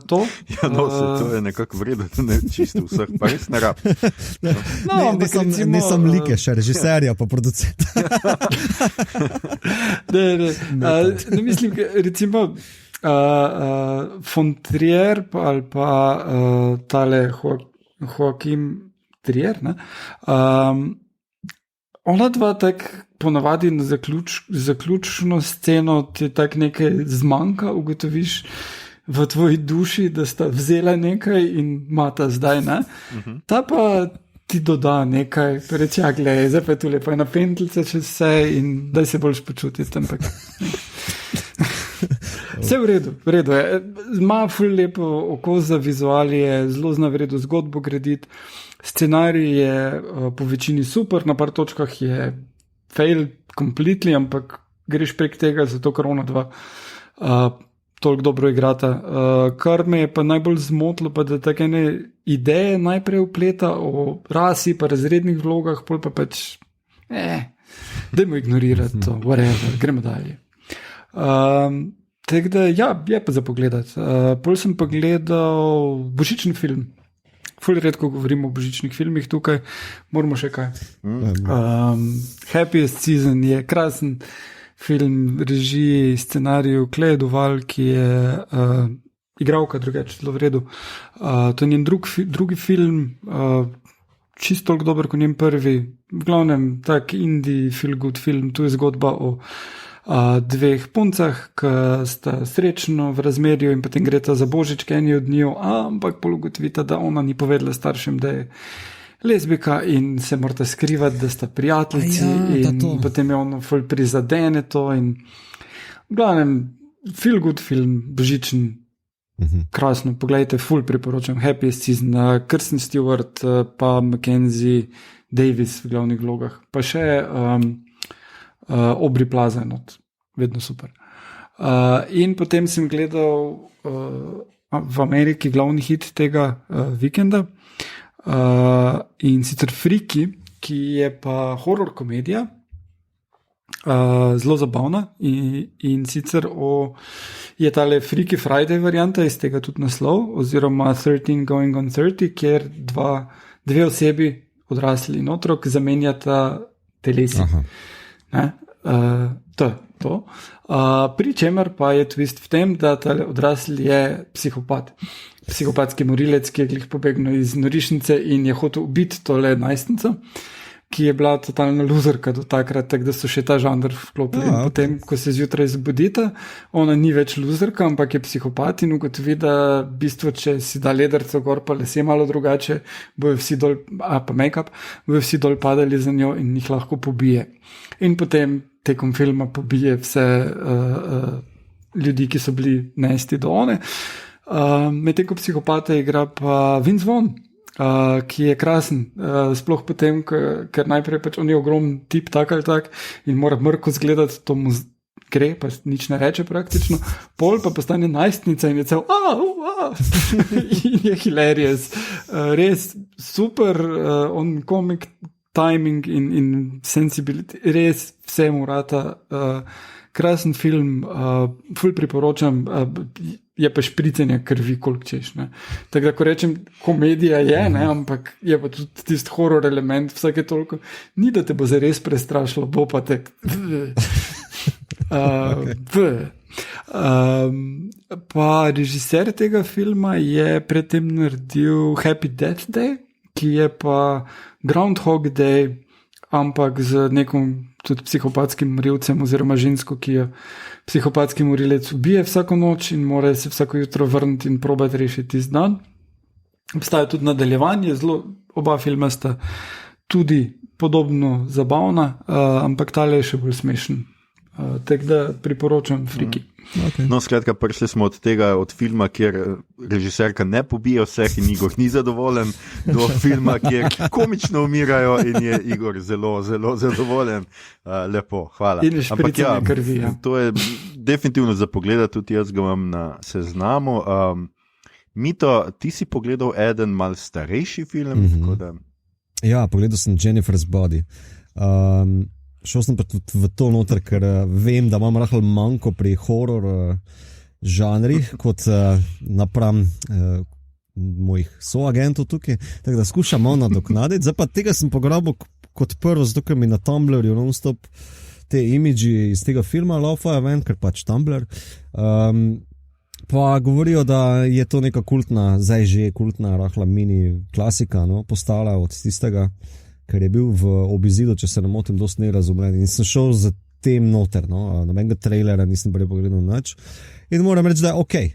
Speaker 3: to?
Speaker 1: Ja, no, to je nekako vredo, da ne čisto vseh, pa res ne rab.
Speaker 2: Ne sem like, še režiserja, pa producenta.
Speaker 3: Ne mislim, recimo von Trier ali pa tale Joachim Trier, ne? Ona dva tak ponavadi na zaključno sceno ti tak nekaj zmanjka, ugotoviš v tvoji duši, da sta vzela nekaj in mata zdaj, ne? Ta pa ti doda nekaj, reči, ja, gledaj, zdaj pa je tu lepo ena pentljica čez vse in daj se boljš počutiti, ampak vse v redu je. Ima ful lepo oko za vizualije, zelo zna v redu zgodbo graditi, scenarij je po večini super, na par točkah je fail completely, ampak greš prek tega, zato ker ona dva toliko dobro igrata. Kar me je pa najbolj zmotilo, pa da take ene ideje najprej vpleta o rasi, pa razrednih vlogah, pol pa pač dajmo ignorirati to, whatever, gremo dalje. Tako da, ja, je pa za pogledati. Pol sem pa gledal božični film. Ful redko govorimo o božičnih filmih tukaj, moramo še kaj. Happiest Season je krasen film, režiji, scenariju, Kleja Duval, ki je igralka, drugače zelo v redu. To je njen drugi film, čisto toliko dober kot njen prvi. V glavnem, tak indie feel good film, tu je zgodba o dveh puncah, ki sta srečno v razmerju in potem greta za božič, eni od njiju, ampak polugotovita, da ona ni povedala staršem, da je lezbika in se morata skrivati, da sta prijateljici in potem je ono ful prizadene to in v glavnem feel good film, božičen, krasno, poglejte, ful priporočam, Happiest Season, Kirsten Stewart, pa Mackenzie Davis v glavnih vlogah, pa še Aubrey Plaza, vedno super. In potem sem gledal v Ameriki glavni hit tega vikenda, in sicer Freaky, ki je pa horror komedija, zelo zabavna in sicer je tale Freaky Friday varianta, iz tega tudi naslov, oziroma 13 Going on 30, kjer dve osebi, odrasli in otrok, zamenjata telesi. To. Pri čemer pa je twist v tem, da ta odrasli je psihopat. Psihopatski morilec, ki je glih pobegnil iz norišnice in je hotel ubiti tole najstnico, ki je bila totalna luzerka do takrat, tako da so še ta žanr vklopili. Potem, ko se zjutraj zbudita, ona ni več luzerka, ampak je psihopat in ugotovi, da v bistvu, če si da lederco gor, pa lese malo drugače, bojo vsi dol, pa make-up, bojo vsi dol padali za njo in jih lahko pobije. In potem tekom filma pobije vse ljudi, ki so bili nesti do one. Medtem ko psihopata igra pa Vince Vaughn, ki je krasen, sploh potem, ker najprej pač on je ogromen tip, tak ali tak, in mora mrko zgledati, to mu gre, pa nič ne reče praktično, pol pa postane najstnica in je cel in je hilarious, res super, on komik, timing in sensibility, res vse mu rata, krasen film, ful priporočam, je pa špricanje krvi, koliko češ. Tako da, ko rečem, komedija je, ampak je pa tudi tisti horror element, vsake toliko, ni da te bo zares prestrašilo, bo pa tek. Pa režiser tega filma je predtem naredil Happy Death Day, ki je pa Groundhog Day, ampak z nekom tudi psihopatskim morilcem oziroma žensko, ki jo psihopatski morilec ubije vsako noč in mora se vsako jutro vrniti in probati rešiti iz dan. Obstaja tudi nadaljevanje, oba filma sta tudi podobno zabavna, ampak tale je še bolj smešen. Tako da priporočam Freaky.
Speaker 1: Okay. No, skratka, prišli smo od filma, kjer režiserka ne pobije vseh in Igor ni zadovoljen, do filma, kjer komično umirajo in je Igor zelo, zelo zadovoljen. Lepo, hvala.
Speaker 3: In špricanje krvi.
Speaker 1: To je definitivno za pogledati, tudi jaz ga imam na seznamu. Mito, ti si pogledal eden mal starejši film?
Speaker 2: Ja, pogledal sem Jennifer's Body. Šel sem pa tudi v to noter, ker vem, da imam rahlo manjko pri horror žanrih, kot napram mojih soagentov tukaj, tako da skušam malo nadoknaditi. Zdaj pa tega sem pograbil kot prvo, zato ker mi na Tumblrju non-stop te imidži iz tega filma laufajo ven, ker pač Tumblr. Pa govorijo, da je to neka kultna, zdaj že kultna rahla mini klasika, postala od tistega, ker je bil v Obizidu, če se ne motim, dosti nerazumljen. In sem šel za tem noter, nobenega trailera nisem prej pogledal nič. In moram reči, da je okej.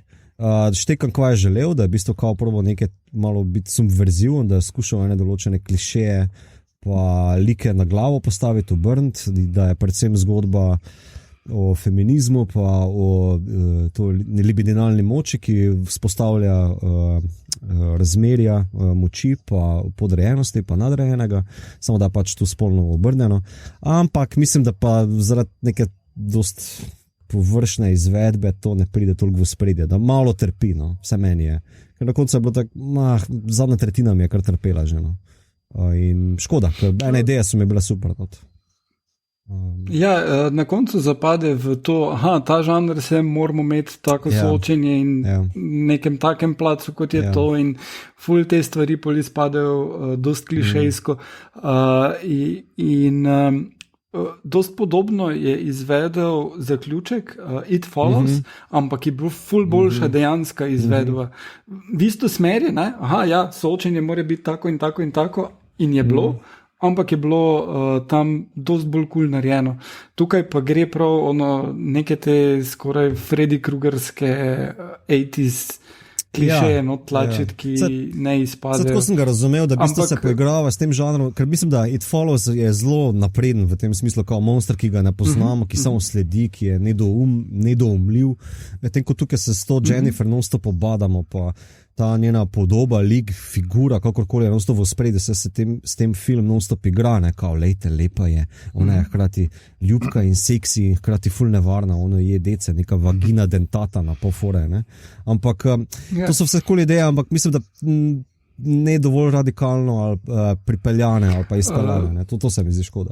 Speaker 2: Štekam, kva je želel, da je v bistvu kao probo nekaj malo biti subverziven, da je skušal ene določene klišeje pa like na glavo postaviti, obrniti, da je predvsem zgodba o feminizmu pa o libidinalni moči, ki vzpostavlja razmerja moči pa podrejenosti pa nadrejenega, samo da pač to spolno obrnjeno. Ampak mislim, da pa zaradi neke dost površne izvedbe to ne pride toliko v spredje, da malo trpi, vse meni je. Ker na koncu je bilo tako, zadnja tretjina mi je kar trpela že. In škoda, ker ene ideje so mi bile super.
Speaker 3: Ja, na koncu zapade v to, ta žanr se moramo imeti tako soočenje in nekem takem placu, kot je to, in ful te stvari poli spadajo dost klišejsko. In dost podobno je izvedel zaključek It Follows, ampak je bil ful boljša dejanska izvedba. V isto smeri, soočenje mora biti tako in tako in tako, in je bilo, ampak je bilo tam dosti bolj cool narejeno. Tukaj pa gre prav neke te skoraj Freddy Krugerske 80s klišeje tlačiti, ki ne izpadejo.
Speaker 2: Tako sem ga razumel, da bistvo se poigrava s tem žanrom, ker mislim, da It Follows je zelo napreden v tem smislu, kao monster, ki ga ne poznamo, ki samo sledi, ki je nedoumljiv. Medtem ko tukaj se s to Jennifer non-stop obadamo, pa ta njena podoba, lik, figura, kakorkoli je non-stop v ospredju, se s tem film non-stop igra, ne, kao, lejte, lepa je, ona je hkrati ljubka in seksi, hkrati ful nevarna, ona je dece, neka vagina dentata na pofore, ne. Ampak to so vse koli ideje, ampak mislim, da ne dovolj radikalno ali pripeljane ali pa izpeljane, ne, to se mi zdi škoda.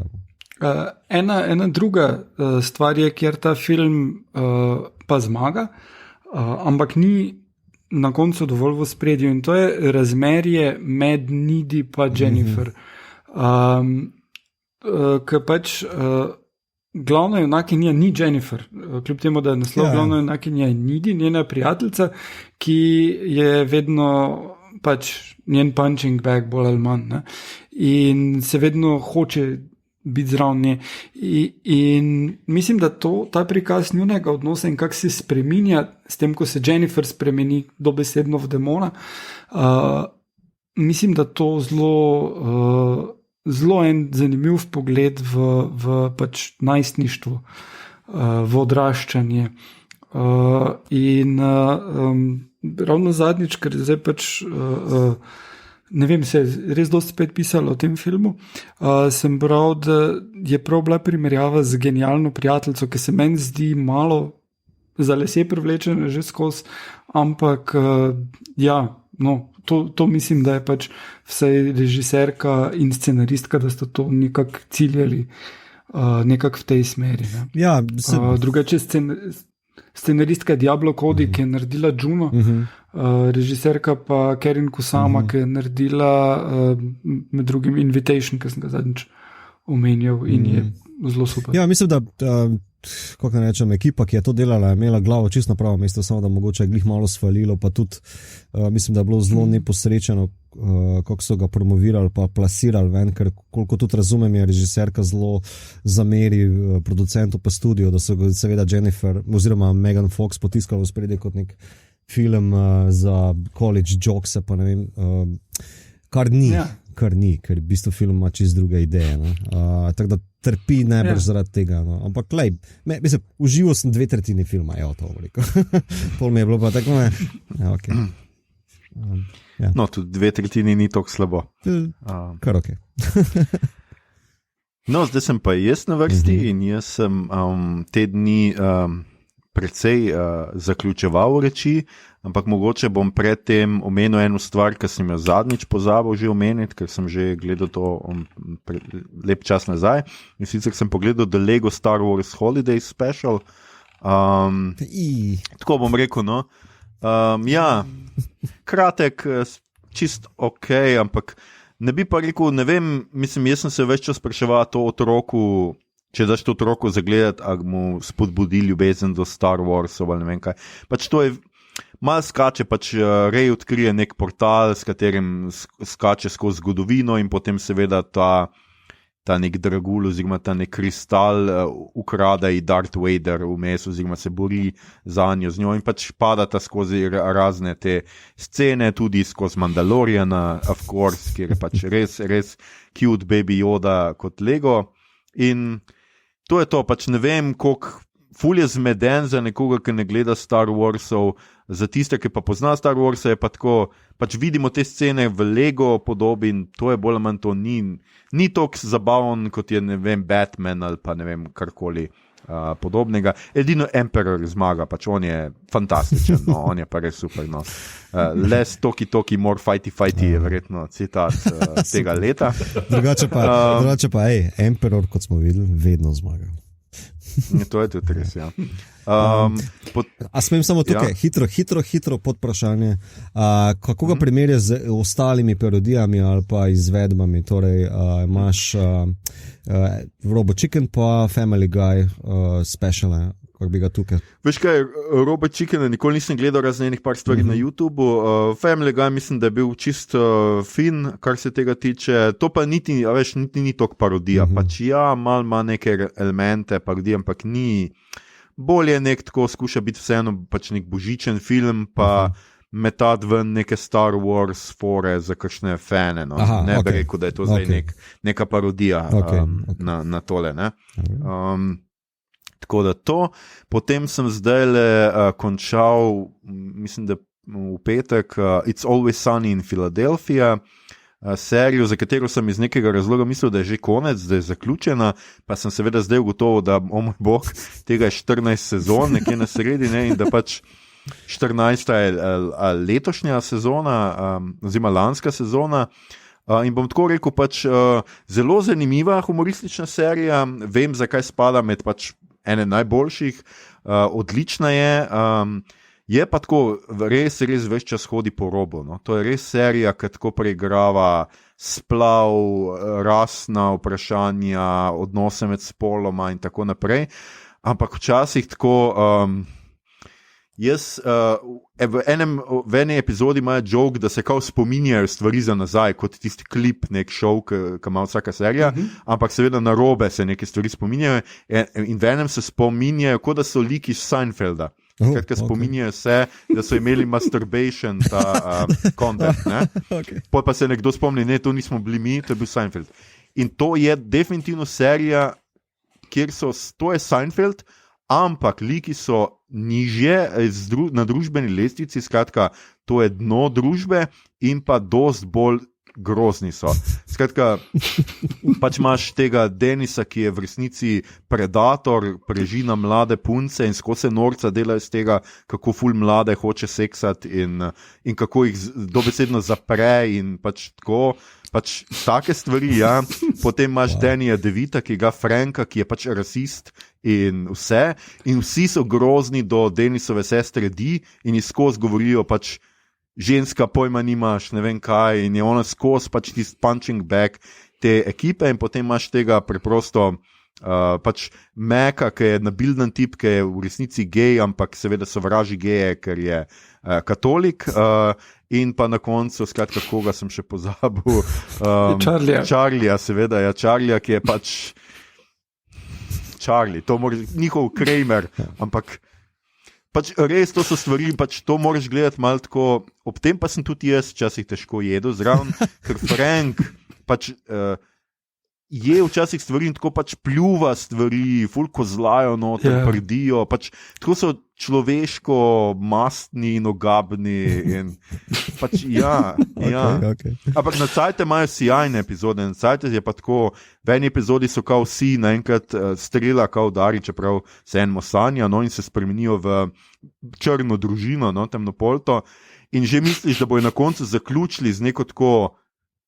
Speaker 3: Ena druga stvar je, kjer ta film pa zmaga, ampak ni na koncu dovolj v spredju in to je razmerje med Needy pa Jennifer. Ker pač glavna junakinja ni Jennifer, kljub temu, da je naslov glavna junakinja Needy, njena prijateljica, ki je vedno pač njen punching bag bolj ali manj, ne? In se vedno hoče biti zraven nje. In mislim, da ta prikaz njunega odnosa in kako se spreminja s tem, ko se Jennifer spremeni dobesedno v demona, mislim, da to zelo en zanimiv pogled v pač najstništvo, v odraščanje. In ravno zadnjič, ker zdaj pač ne vem, se je res dosti spet pisalo o tem filmu, sem bral, da je prav bila primerjava z Genialno prijateljico, ki se meni zdi malo za lase privlečena že skozi, ampak to mislim, da je pač vsaj režiserka in scenaristka, da sta to nekako ciljali nekako v tej smeri. Ne?
Speaker 2: Ja,
Speaker 3: drugače scenaristka je Diablo Cody, ki je naredila Juno, režiserka pa Karen Kusama, ki je naredila med drugim Invitation, ki sem ga zadnjič omenjal in je zelo super.
Speaker 2: Ja, mislim, da kako ne rečem, ekipa, ki je to delala, je imela glavo čisto na pravo mesto, samo da mogoče je glih malo svalilo, pa tudi mislim, da je bilo zelo neposrečeno, kako so ga promovirali pa plasirali ven, ker koliko tudi razumem, je režiserka zelo zameri producentu pa studio, da so ga seveda Jennifer oziroma Megan Fox potiskali v spredje kot nek film za college jokese, pa ne vem, kar ni, ker v bistvu film ima čisto druge ideje. Tako da trpi najbrž zaradi tega. No. Ampak, mislim, užival sem 2/3 filma, to veliko. Pol mi je bilo pa tako, ok.
Speaker 1: No, tudi 2/3 ni tako slabo.
Speaker 2: Kar ok.
Speaker 1: No, zdaj sem pa jaz na vrsti in jaz sem te dni precej zaključeval reči, ampak mogoče bom predtem omenil eno stvar, ki sem jo zadnjič pozabil že omeniti, ker sem že gledal to lep čas nazaj. In sicer sem pogledal The Lego Star Wars Holiday Special. Tako bom rekel, no. Kratek, čist ok, ampak ne bi pa rekel, ne vem, mislim, jaz sem se več čas spraševal to otroku, če daš to otroku zagledati, a mu spodbudi ljubezen do Star Warsov ali ne vem kaj. Pač to je, malo skače, pač Rey odkrije nek portal, s katerim skače skozi zgodovino in potem seveda ta nek dragul oziroma ta nek kristal ukrada i Darth Vader vmes oziroma se bori za njo z njo in pač padata skozi razne te scene, tudi skozi Mandaloriana, of course, kjer je pač res cute baby Yoda kot Lego. In to je to, pač ne vem, koliko ful je zmeden za nekoga, ki ne gleda Star Warsov, za tiste, ki pa pozna Star Warsa, je pa tako, pač vidimo te scene v Lego podobi in to je bolj ali manj to, ni toliko zabavn, kot je, ne vem, Batman ali pa ne vem, karkoli podobnega. Edino Emperor zmaga, pač on je fantastičen, no, on je pa res super, no. Less toki, more fighty je verjetno citat tega leta.
Speaker 2: Drugače pa, Emperor, kot smo videli, vedno zmaga.
Speaker 1: To je tudi res, ja.
Speaker 2: A smem samo tukaj, hitro podprašanje. Kako ga primerja z ostalimi parodijami ali pa izvedbami? Torej, imaš Robo Chicken pa Family Guy speciale. Kako bi ga tukaj?
Speaker 1: Veš kaj, Robot Chicken nikoli nisem gledal razen enih par stvari na YouTubu. Family Guy mislim, da je bil čist fin, kar se tega tiče. To pa niti ni tok parodija. Pač malo ima neke elemente parodije, ampak ni. Bolje nek tako skuša biti vseeno pač nek božičen film, pa metati ven neke Star Wars fore za kakšne fane. No. Ne bi rekel, da je to zdaj neka parodija na tole. Ne? Tako da to, potem sem zdaj končal, mislim, da v petek, It's Always Sunny in Philadelphia, serijo, za katero sem iz nekega razloga mislil, da je že konec, da je zaključena, pa sem seveda zdaj ugotovil, da, moj bog, tega je 14 sezon, nekje na sredi, ne, in da pač 14. je letošnja sezona, oziroma lanska sezona. In bom tako rekel, pač zelo zanimiva humoristična serija, vem, zakaj spada med pač ene najboljših, odlična je pa tako, res več čas hodi po robu. No? To je res serija, ki tako preigrava splav, rasna vprašanja, odnose med spoloma in tako naprej. Ampak včasih tako... v eni epizodi imajo joke, da se kao spominjajo stvari za nazaj, kot tisti klip, nek show, ki ima vsaka serija, ampak seveda na robe se neke stvari spominjajo in v enem se spominjajo, kot da so liki iz Seinfelda. Skratka, spominjajo se, da so imeli masturbation ta content. Potem pa se nekdo spomni, ne, to nismo bili mi, to je bil Seinfeld. In to je definitivno serija, kjer to je Seinfeld, ampak liki so nižje na družbeni lestvici, skratka, to je dno družbe in pa dost bolj grozni so. Skratka, pač imaš tega Denisa, ki je v resnici predator, prežina mlade punce in skozi norca dela iz tega, kako ful mlade hoče seksati in kako jih dobesedno zapre in pač tako, pač take stvari, ja. Potem imaš Danija DeVita, ki ga Franka, ki je pač rasist in vse. In vsi so grozni do Denisove sestre Dee in izkoz govorijo pač ženska pojma nimaš, ne vem kaj, in je ona skozi pač tist punching bag te ekipe in potem imaš tega preprosto pač Meka, ki je nabilden tip, ki je v resnici gej, ampak seveda sovraži geje, ker je katolik, in pa na koncu, skratka, koga sem še pozabil, Charlieja, seveda, ja, Charlieja, ki je pač Charlie, to mora njihov Kramer, ampak pač res to so stvari, pač to moraš gledati malo tako, ob tem pa sem tudi jaz včasih težko jedel zraven, ker Frank pač je včasih stvari in tako pač pljuva stvari, ful kozlajo noter, prdijo, pač tako so človeško mastni in ogabni in pač okay. Ampak na cajte imajo sjajne epizode, na cajte je pa tako, v eni epizodi so kao vsi naenkrat strela kao udari, čeprav se enmo sanja, no, in se spremenijo v črno družino, no, temnopolto, in že misliš, da bojo na koncu zaključili z neko tako,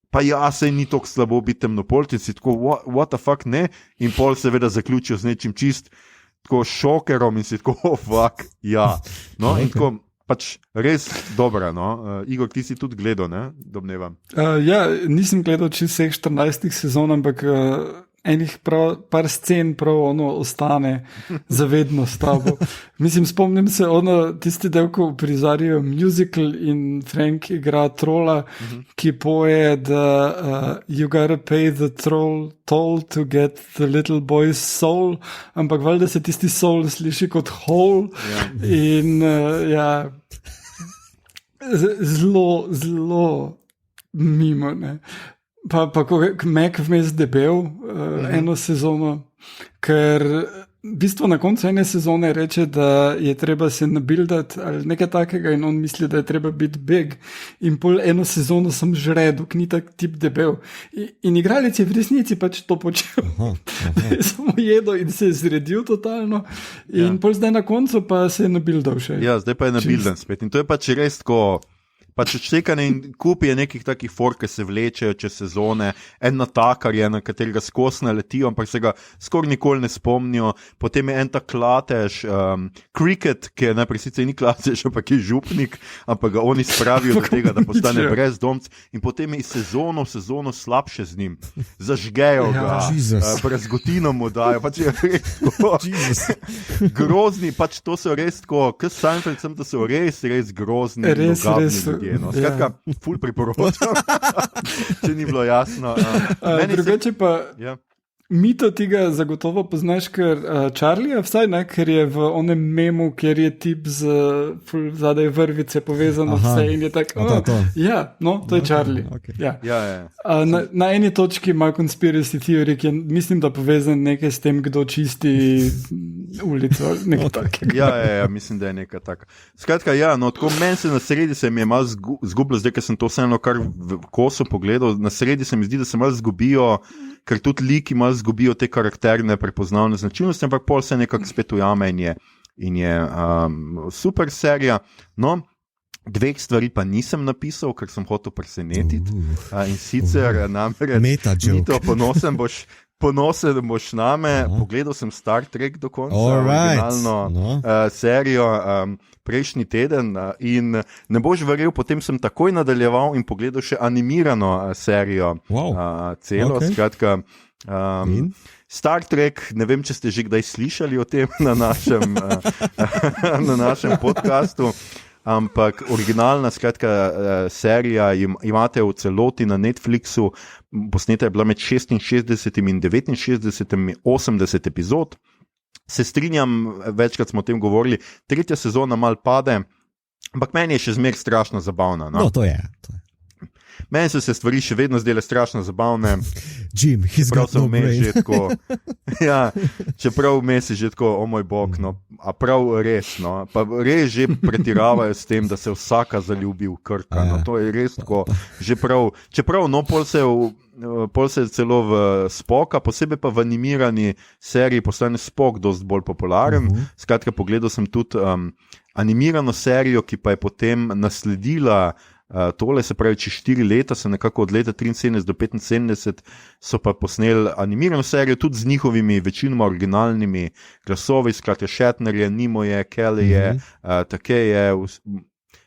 Speaker 1: pa ja, sej ni toliko slabo biti temnopolt, in si tako, what the fuck, ne, in pol seveda zaključijo z nečim čist tako šokerom in si tako, oh fuck, ja, no, in tako pač res dobra, no. Igor, ti si tudi gledal, ne, domnevam.
Speaker 3: Ja, nisem gledal čez vseh 14 sezon, ampak enih par scen prav ono ostane zavedno s tabo. Mislim, spomnim se tisti del, ko prizarijo musical in Frank igra trola, ki poje, da you gotta pay the toll to get the little boy's soul, ampak valjda se tisti soul sliši kot whole in zelo mimo, ne. Pa ko Mac vmes debel eno sezono, ker v bistvu na koncu ene sezone reče, da je treba se nabildati ali nekaj takega in on misli, da je treba biti big in pol eno sezono sem žre, dok ni tak tip debel. In igralec je v resnici pač to počel. Samo jedo in se je zredil totalno in pol zdaj na koncu pa se je nabildal še.
Speaker 1: Ja, zdaj pa je nabildan spet in to je pač res tako. pač odštekane in kup je nekih takih for, ki se vlečejo čez sezone, en natakar je, na katerega skos naletijo, ampak se ga skoraj nikoli ne spomnijo, potem je en tak klatež, Cricket, ki je najprej sicer ni klatež, ampak je župnik, ampak ga oni spravijo do tega, da postane brezdomc in potem je iz sezono v sezono slabše z njim, zažgejo ga, brazgotino mu dajo, pač je res grozni, pač to so res tako, kot Seinfeld, sem, da so res grozni, res ljudje. No. Skratka, ful priporočam, če ni bilo jasno.
Speaker 3: Drugače pa Mito tega zagotovo poznaš, ker Charlieja vsaj, ne, ker je v onem memu, kjer je tip z zadaj vrvice povezano vse in je tako, ja, no, to je Charlie. Okay. Ja. Na eni točki ima conspiracy theory, ki je, mislim, da povezan nekaj s tem, kdo čisti ulico, nekaj takega.
Speaker 1: Ja, mislim, da je nekaj tak. Skratka, ja, no, tako meni se na sredi se mi je malo zgubilo, zdaj, ker sem to vseeno kar v kosu pogledal, na sredi se mi zdi, da se malo zgubijo, ker tudi liki malo zgubijo te karakterne prepoznavne značilnosti, ampak pol se nekako spet ujame in je super serija. No, dveh stvari pa nisem napisal, ker sem hotel presenetiti. In sicer namreč Mito, ponosen boš name, pogledal sem Star Trek do konca, originalno serijo prejšnji teden in ne boš verjel, potem sem takoj nadaljeval in pogledal še animirano serijo celo, skratka Star Trek, ne vem, če ste že kdaj slišali o tem na našem podcastu, ampak originalna skratka serija imate v celoti na Netflixu, posneta je bila med 66 in 69, 80 epizod. Se strinjam, večkrat smo o tem govorili, 3. sezona mal pade, ampak meni je še zmeraj strašno zabavna.
Speaker 2: No, to je.
Speaker 1: Meni so se stvari še vedno zdele strašno zabavne.
Speaker 2: Jim, he's got no brain.
Speaker 1: Čeprav vmes je že tako, o moj bog, no, a prav res, no, pa res že pretiravajo s tem, da se vsaka zaljubi v Kirka, no, to je res tako, že prav, čeprav, no, pol se celo v Spocka, posebej pa v animirani seriji postane Spock dosti bolj popularen, skratka, pogledal sem tudi animirano serijo, ki pa je potem nasledila tole, se pravi, čez 4 leta, se nekako od leta 73 do 75 so pa posneli animirano serijo, tudi z njihovimi večinoma originalnimi glasovi, skratka Shatner je, Nimo je, Kelly je, Takej je,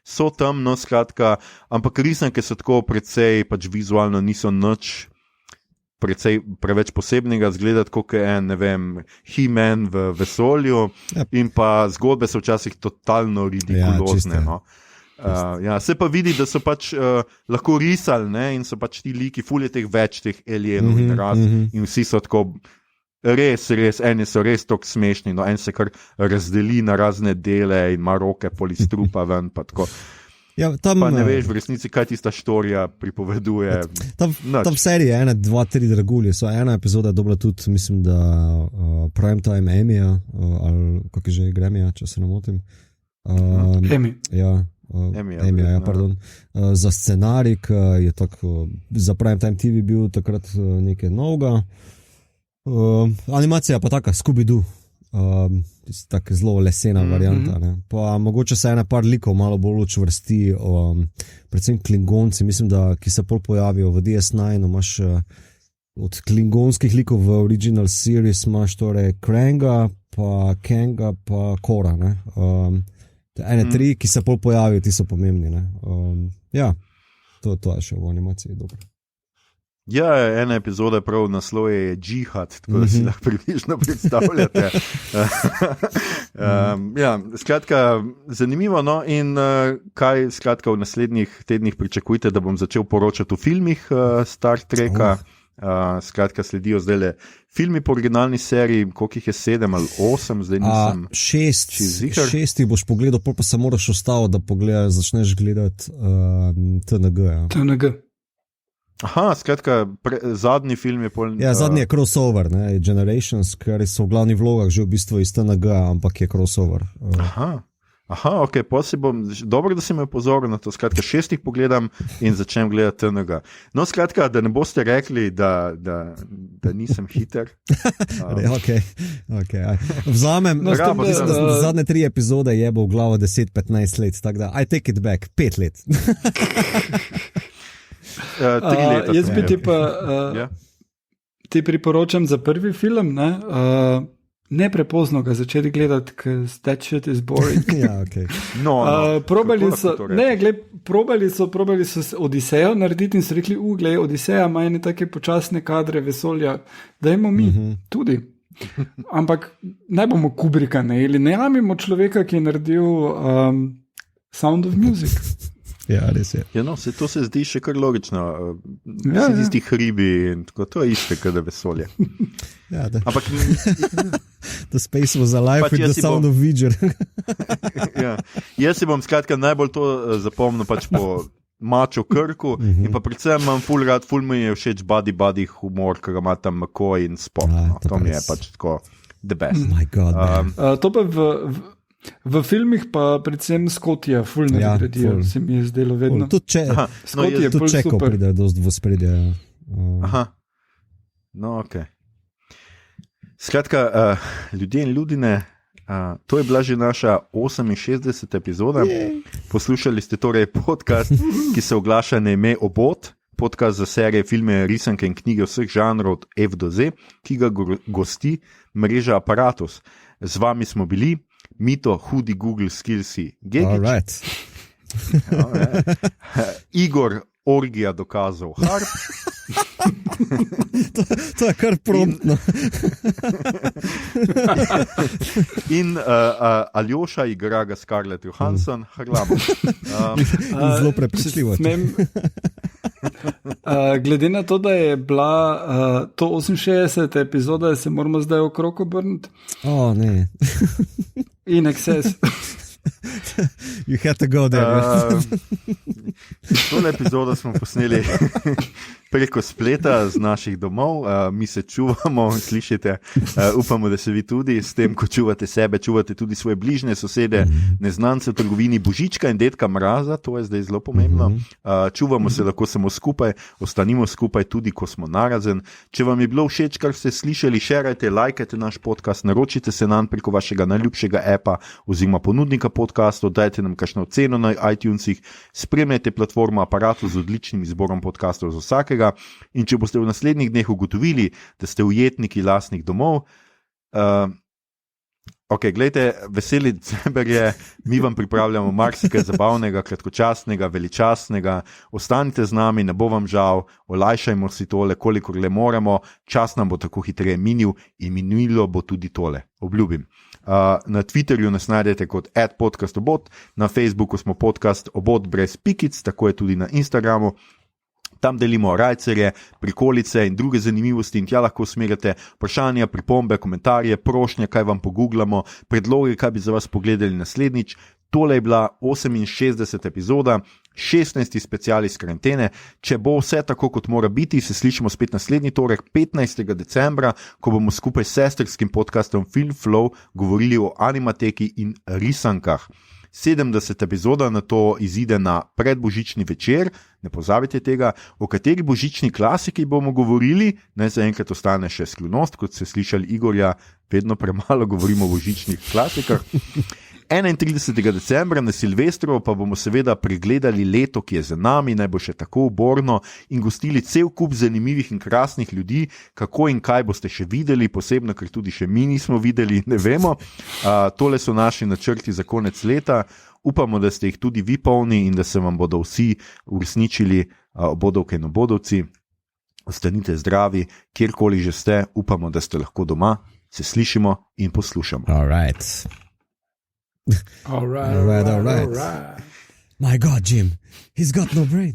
Speaker 1: so tam, no, skratka, ampak risanke so tako precej, pač vizualno niso nič preveč posebnega, zgledati kot je en, ne vem, He-Man v vesolju in pa zgodbe so včasih totalno ridikulozne, no. Se pa vidi, da so pač lahko risali, ne, in so pač ti liki, ful je teh več teh alienov in raz, in vsi so tako res, eni so res tako smešni, no, en se kar razdeli na razne dele in ima roke polistrupa ven, pa tako.
Speaker 2: Ja, tam,
Speaker 1: pa ne veš v resnici, kaj tista štorija pripoveduje.
Speaker 2: Tam v seriji 1, 2, 3 dragulje, so ena epizoda dobila tudi, mislim, da Primetime Emmy, ali kako je že Grammy, če se ne motim.
Speaker 3: Emmy.
Speaker 2: Ja. Pardon. Za scenarij, ki je tako za Primetime TV bil takrat nekaj novega. Animacija pa taka, Scooby-Doo. Tako zelo lesena varianta. Ne. Pa mogoče se ena par likov malo bolj učvrsti, predvsem Klingonci, mislim, da ki se pol pojavijo v DS9, imaš od klingonskih likov v original series imaš torej Kranga, pa Kanga, pa Kora, ne. Ene 3, ki se pol pojavijo, ti so pomembni. Ne? To je še v animaciji dobro.
Speaker 1: Ja, ena epizoda prav naslov je Džihad, tako da si lahko približno predstavljate. Skratka, zanimivo, no, in kaj skratka v naslednjih tednih pričakujte, da bom začel poročati o filmih Star Treka. Skratka, sledijo zdaj filmi po originalni seriji, koliko jih je 7 ali 8, zdaj nisem
Speaker 2: 6 boš pogledal, pol pa se moraš ustaviti, da začneš gledati TNG.
Speaker 3: TNG.
Speaker 1: Aha, skratka, zadnji film je pol...
Speaker 2: Ja, zadnji je crossover, ne, Generations, ker so v glavnih vlogah že v bistvu iz TNG, ampak je crossover.
Speaker 1: Aha. Aha, ok, dobro, da si me opozoril na to. Skratka, 6 pogledam in začnem gledati tega. No, skratka, da ne boste rekli, da nisem hiter.
Speaker 2: Okay. Vzamem, zadnje 3 epizode je bo v glavo 10-15 let, tako da I take it back, 5 let.
Speaker 1: 3 leta.
Speaker 3: Jaz bi ti pa ti priporočam za prvi film, ne prepozno ga začeti gledati, ker that shit is boring.
Speaker 2: Ja, okay.
Speaker 3: Probali so Odisejo narediti in so rekli, glej, Odiseja ima ene take počasne kadre vesolja, dajmo mi tudi. Ampak ne bomo Kubricka najeli, ne imamo človeka, ki je naredil Sound of Music.
Speaker 2: Ja, res je.
Speaker 1: Ja, no, to se zdi še kar logično. Vsi tisti hribi in tako, to je isto, kot da vesolje.
Speaker 2: Ja,
Speaker 1: ampak
Speaker 2: the space was alive with the sound of V'ger.
Speaker 1: Ja. Jaz si bom skratka najbolj to zapomnil pač po Maču Krku in pa predvsem imam ful mi je všeč buddy humor, ki ga ima tam McCoy in Spock. To mi je pač tako the best.
Speaker 2: My God,
Speaker 3: to pa v filmih pa predvsem Scotija ful ne naredijo, se mi je zdelo vedno.
Speaker 2: Tudi Čeko pride dost v spredje.
Speaker 1: Aha, no ok. Skratka, ljudje in ljudine, to je bila že naša 68. epizoda. Poslušali ste torej podcast, ki se oglaša na ime Obod, podcast za serije, filme, risanke in knjige vseh žanrov od F do Z, ki ga gosti mreža Aparatus. Z vami smo bili Mito, Hudi, Google, Skillsi, Gegič. Igor, Orgija dokazov, Harp.
Speaker 2: To je kar promptno.
Speaker 1: In Aljoša igra ga Scarlett Johansson, Harlamo.
Speaker 2: Zelo prepričljivo.
Speaker 3: Glede na to, da je bila to 68. epizoda, se moramo zdaj okrog obrniti.
Speaker 2: Ne.
Speaker 3: In excess.
Speaker 2: You had to go there.
Speaker 1: Tole epizodo smo posneli preko spleta z naših domov, mi se čuvamo, slišite, upamo, da se vi tudi, s tem, ko čuvate sebe, čuvate tudi svoje bližnje sosede, neznance v trgovini Božička in Dedka Mraza, to je zdaj zelo pomembno. Čuvamo se lahko samo skupaj, ostanimo skupaj tudi, ko smo narazen. Če vam je bilo všeč, kar ste slišali, šerajte, lajkajte naš podcast, naročite se nam preko vašega najljubšega appa oziroma ponudnika podcastov, dajte nam kakšno oceno na iTunesih, spremljajte platformo Aparatus z odličnim izborom podcastov za vsakega. In če boste v naslednjih dneh ugotovili, da ste ujetniki lastnih domov, gledajte, veseli december je, mi vam pripravljamo marsikaj zabavnega, kratkočasnega, veličastnega, ostanite z nami, ne bo vam žal, olajšajmo si tole, kolikor le moramo, čas nam bo tako hitreje minil in minilo bo tudi tole, obljubim. Na Twitterju nas najdete kot @podcastobot, na Facebooku smo podcast Obot brez pikic, tako je tudi na Instagramu. Tam delimo rajcerje, prikolice in druge zanimivosti in tja lahko usmerjate vprašanja, pripombe, komentarje, prošnje, kaj vam pogooglamo, predloge, kaj bi za vas pogledali naslednjič. Tole je bila 68. epizoda, 16. special iz karantene. Če bo vse tako, kot mora biti, se slišimo spet naslednji torek, 15. decembra, ko bomo skupaj s sestrskim podcastom Film Flow govorili o animateki in risankah. 70. epizoda na to izide na predbožični večer, ne pozabite tega, o kateri božični klasiki bomo govorili, naj zaenkrat ostane še skrivnost, kot ste slišali Igorja, vedno premalo govorimo o božičnih klasikah. 31. decembra na Silvestrovo pa bomo seveda pregledali leto, ki je za nami, naj bo še tako uborno in gostili cel kup zanimivih in krasnih ljudi, kako in kaj boste še videli, posebno, ker tudi še mi nismo videli, ne vemo. Tole so naši načrti za konec leta, upamo, da ste jih tudi vi polni in da se vam bodo vsi uresničili, obodovke in obodovci. Ostanite zdravi, kjerkoli že ste, upamo, da ste lahko doma, se slišimo in poslušamo.
Speaker 2: All right. My God, Jim, he's got no brain.